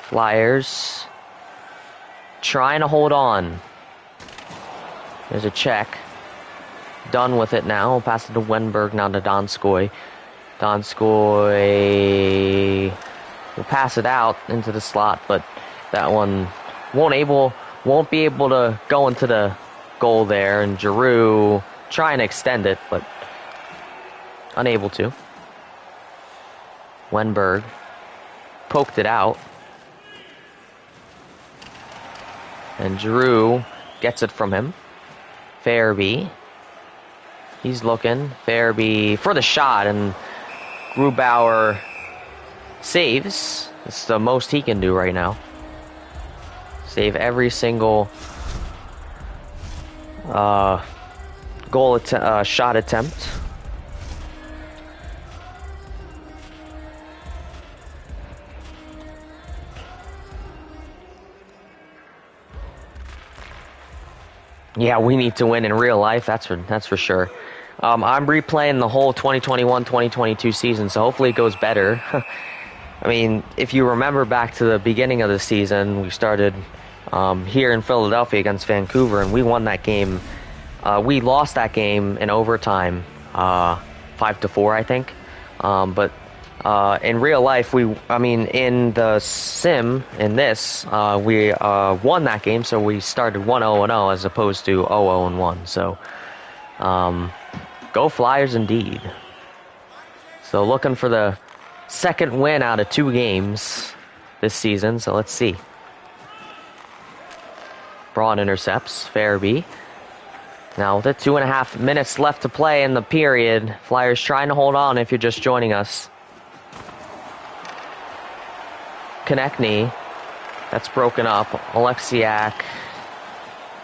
Flyers trying to hold on. There's a check. Done with it now. We'll pass it to Wenberg, now to Donskoy. Donskoy will pass it out into the slot, but that one won't be able to go into the goal there, and Giroux trying to extend it, but unable to. Wenberg poked it out, and Giroux gets it from him. Farabee, he's looking. Farabee for the shot, and Grubauer saves. It's the most he can do right now. Save every single shot attempt. Yeah, we need to win in real life. That's for sure. I'm replaying the whole 2021-2022 season, so hopefully it goes better. I mean, if you remember back to the beginning of the season, we started here in Philadelphia against Vancouver, and we won that game. We lost that game in overtime, 5-4, I think. But in real life, in the sim, in this, we won that game, so we started 1-0-0 as opposed to 0-0-1. So, go Flyers indeed. So looking for the second win out of 2 games this season, so let's see. Braun intercepts. Farabee. Now with 2.5 minutes left to play in the period, Flyers trying to hold on if you're just joining us. Konechny. That's broken up. Oleksiak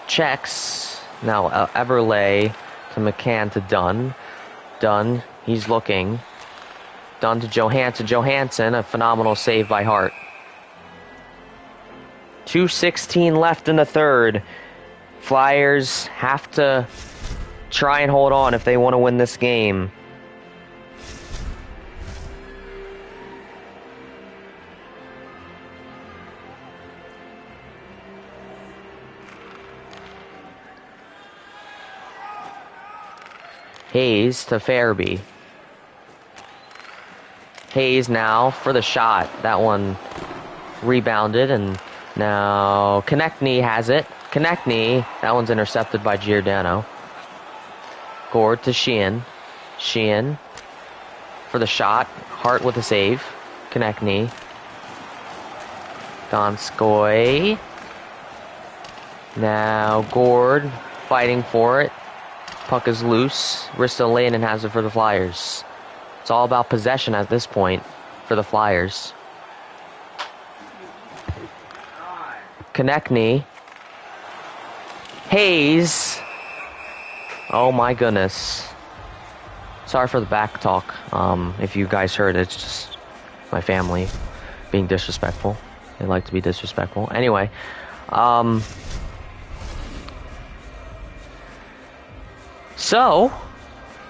checks. Now Eberle to McCann to Dunn. Dunn, he's looking. Dunn to Johansson. Johansson, a phenomenal save by Hart. 2:16 left in the third. Flyers have to try and hold on if they want to win this game. Hayes to Farabee. Hayes now for the shot. That one rebounded, and now Konechny has it. Konechny, that one's intercepted by Giordano. Gord to Sheehan. Sheehan for the shot. Hart with a save. Konechny. Donskoy. Now Gord fighting for it. Puck is loose. Ristolainen has it for the Flyers. It's all about possession at this point for the Flyers. Konechny. Hayes. Oh my goodness. Sorry for the back talk. If you guys heard it, it's just my family being disrespectful. They like to be disrespectful. Anyway, so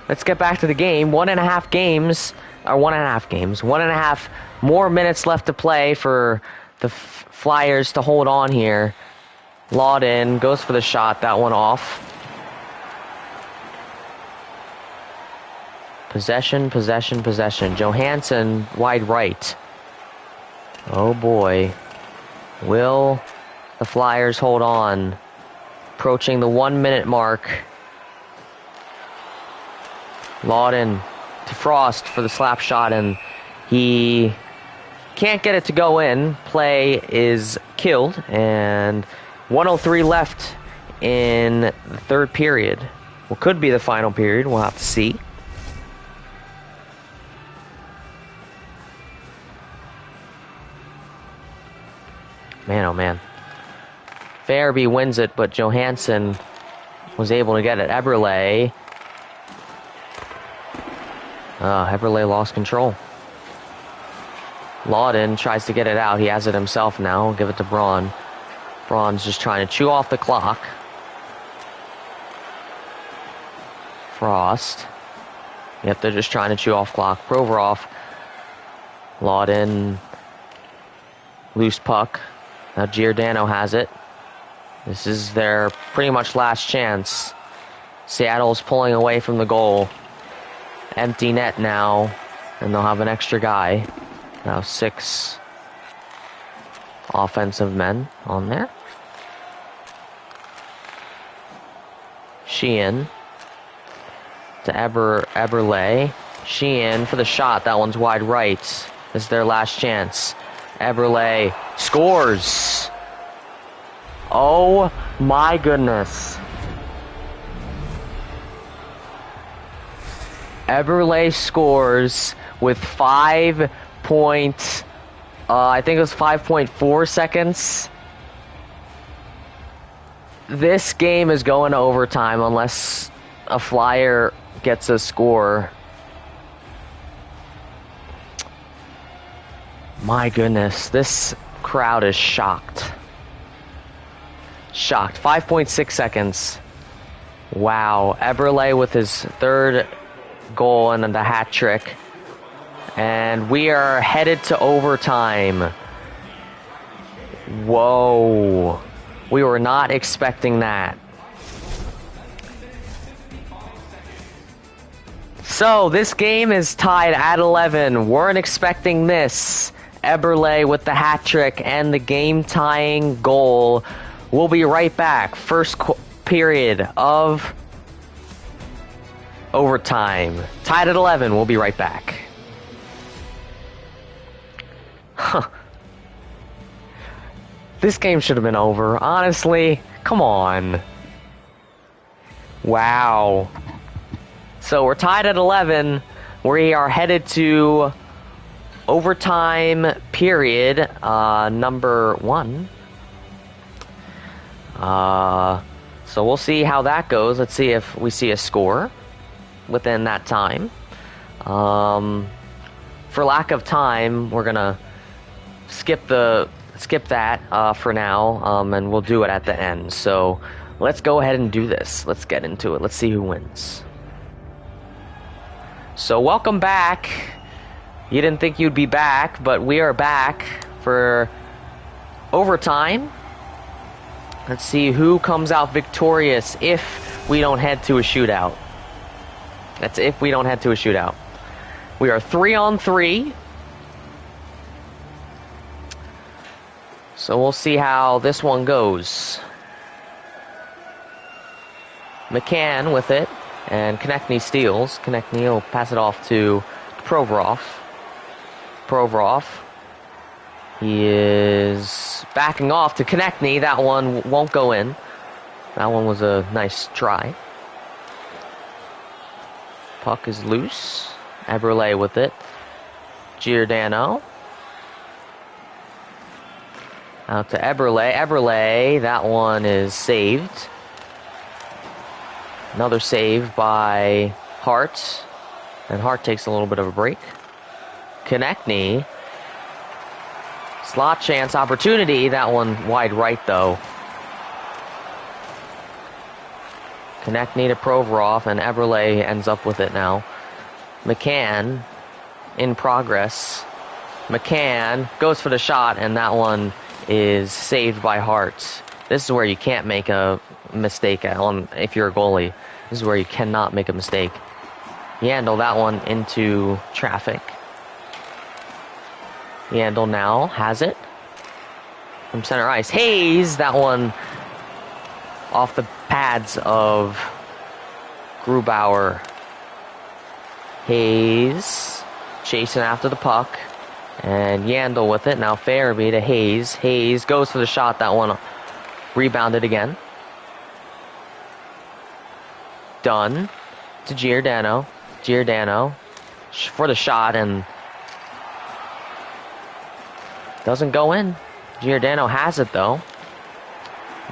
let's get back to the game. 1.5 more minutes left to play for the Flyers to hold on here. Lawton goes for the shot. That one off. Possession. Johansson wide right. Oh boy. Will The Flyers hold on. Approaching the 1 minute mark. Lawton to Frost for the slap shot, and he can't get it to go in. Play is killed, and 1:03 left in the third period. Well, could be the final period. We'll have to see. Man, oh man. Farabee wins it, but Johansson was able to get it. Eberle. Eberle lost control. Lawton tries to get it out. He has it himself now. Give it to Braun. Braun's just trying to chew off the clock. Frost. Yep, they're just trying to chew off clock. Provorov. Lawton. Loose puck. Now Giordano has it. This is their pretty much last chance. Seattle's pulling away from the goal. Empty net now, and they'll have an extra guy. Now 6 offensive men on there. Sheehan to Eberle. Sheehan for the shot. That one's wide right. This is their last chance. Eberle scores. Oh my goodness. Eberle scores with 5.4 seconds. This game is going to overtime unless a Flyer gets a score. My goodness, this crowd is shocked. Shocked. 5.6 seconds. Wow. Eberle with his third goal and then the hat trick. And we are headed to overtime. Whoa. We were not expecting that. So, this game is tied at 11. Weren't expecting this. Eberle with the hat trick and the game-tying goal. We'll be right back. First period of overtime. Tied at 11. We'll be right back. Huh. This game should have been over. Honestly, come on. Wow. So we're tied at 11. We are headed to overtime period number 1. So we'll see how that goes. Let's see if we see a score within that time. For lack of time, we're gonna skip that for now, and we'll do it at the end. So let's go ahead and do this. Let's get into it. Let's see who wins. So welcome back. You didn't think you'd be back, but we are back for overtime. Let's see who comes out victorious if we don't head to a shootout. That's if we don't head to a shootout. We are 3-on-3. So we'll see how this one goes. McCann with it, and Konechny steals. Konechny will pass it off to Provorov. Provorov. He is backing off to Konechny. That one won't go in. That one was a nice try. Puck is loose. Eberle with it. Giordano. Out to Eberle. Eberle, that one is saved. Another save by Hart. And Hart takes a little bit of a break. Konechny. Slot chance opportunity. That one wide right, though. Konechny to Provorov, and Eberle ends up with it now. McCann in progress. McCann goes for the shot, and that one is saved by Hart. This is where you can't make a mistake if you're a goalie. This is where you cannot make a mistake. Yandel that one into traffic. Yandel now has it. from center ice. Hayes, that one off the pads of Grubauer. Hayes chasing after the puck. And Yandel with it. Now Farabee to Hayes. Hayes goes for the shot. That one rebounded again. Dunn to Giordano. Giordano for the shot and doesn't go in. Giordano has it though.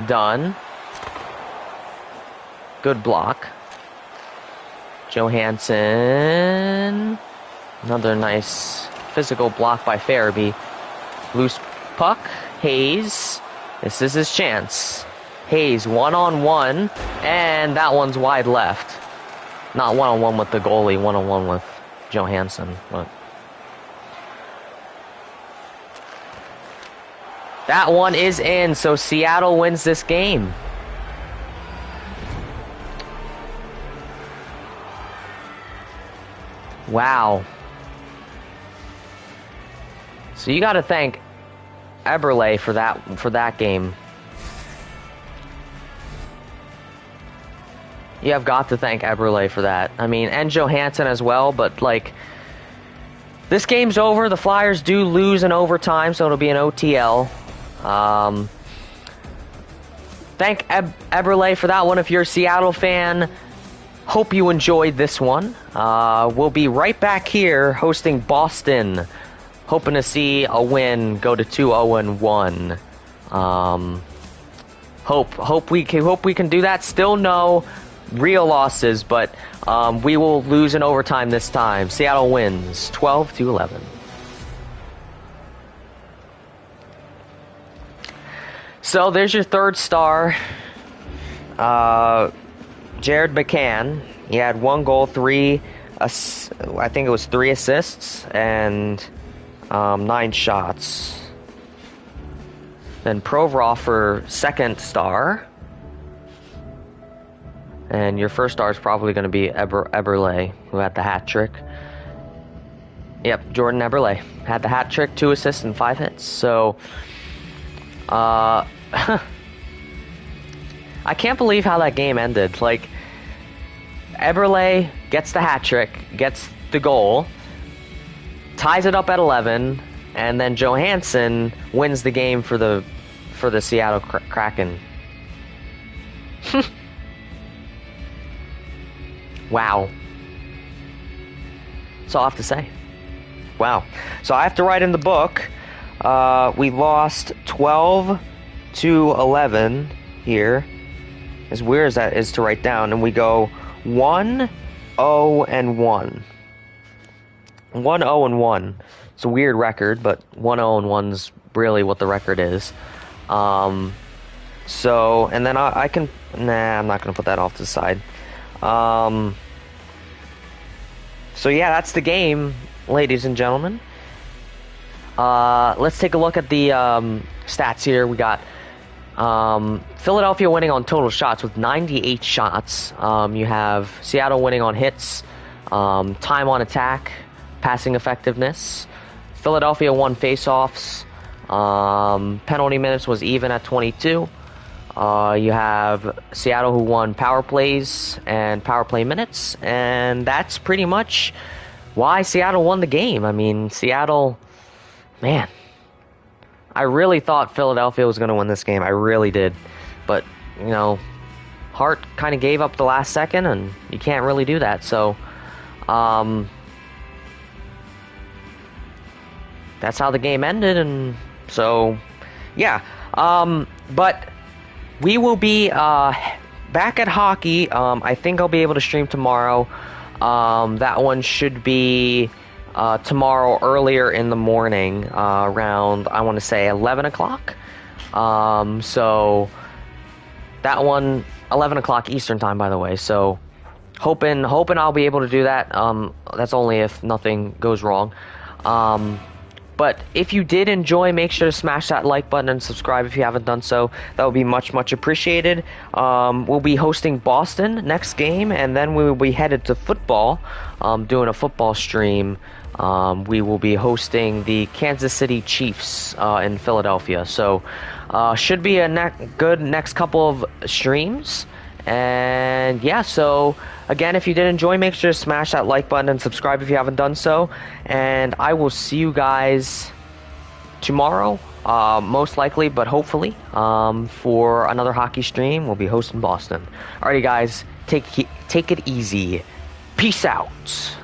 Dunn. Good block. Johansson. Another nice physical block by Farabee. Loose puck. Hayes. This is his chance. Hayes one-on-one. And that one's wide left. Not one-on-one with the goalie. One-on-one with Johansson. But that one is in. So Seattle wins this game. Wow. So you got to thank Eberle for that game. You have got to thank Eberle for that. I mean, and Johansson as well, but like this game's over. The Flyers do lose in overtime, so it'll be an OTL. Thank Eberle for that one. If you're a Seattle fan, hope you enjoyed this one. We'll be right back here hosting Boston, hoping to see a win go to 2-0-1. Hope we can do that. Still no real losses, but we will lose in overtime this time. Seattle wins 12-11. So there's your third star, Jared McCann. He had 1 goal, 3 I think it was 3 assists and 9 shots. Then Provorov for second star. And your first star is probably going to be Eberle, who had the hat trick. Yep, Jordan Eberle had the hat trick, 2 assists and 5 hits. So, I can't believe how that game ended. Like, Eberle gets the hat trick, gets the goal, ties it up at 11, and then Johansson wins the game for the Seattle Kraken. Wow. That's all I have to say. Wow. So I have to write in the book, we lost 12-11 here. As weird as that is to write down, and we go 1-0-1. 1-0-1. It's a weird record, but 1-0-1's really what the record is. So, and then I can... Nah, I'm not going to put that off to the side. So yeah, that's the game, ladies and gentlemen. Let's take a look at the stats here. We got Philadelphia winning on total shots with 98 shots. You have Seattle winning on hits, time on attack, passing effectiveness. Philadelphia won faceoffs. Penalty minutes was even at 22. You have Seattle who won power plays and power play minutes, and that's pretty much why Seattle won the game. I mean, Seattle, man, I really thought Philadelphia was going to win this game. I really did. But, you know, Hart kind of gave up the last second, and you can't really do that. So, that's how the game ended, and so, yeah. But we will be back at hockey. I think I'll be able to stream tomorrow. That one should be tomorrow earlier in the morning, around, I want to say, 11 o'clock. So that one, 11 o'clock Eastern time, by the way. So hoping I'll be able to do that. That's only if nothing goes wrong. But But if you did enjoy, make sure to smash that like button and subscribe if you haven't done so. That would be much, much appreciated. We'll be hosting Boston next game, and then we will be headed to football, doing a football stream. We will be hosting the Kansas City Chiefs in Philadelphia. So should be a good next couple of streams. And yeah, so again, if you did enjoy, make sure to smash that like button and subscribe if you haven't done so. And I will see you guys tomorrow, most likely, but hopefully, for another hockey stream. We'll be hosting Boston. Alrighty, guys, take it easy. Peace out.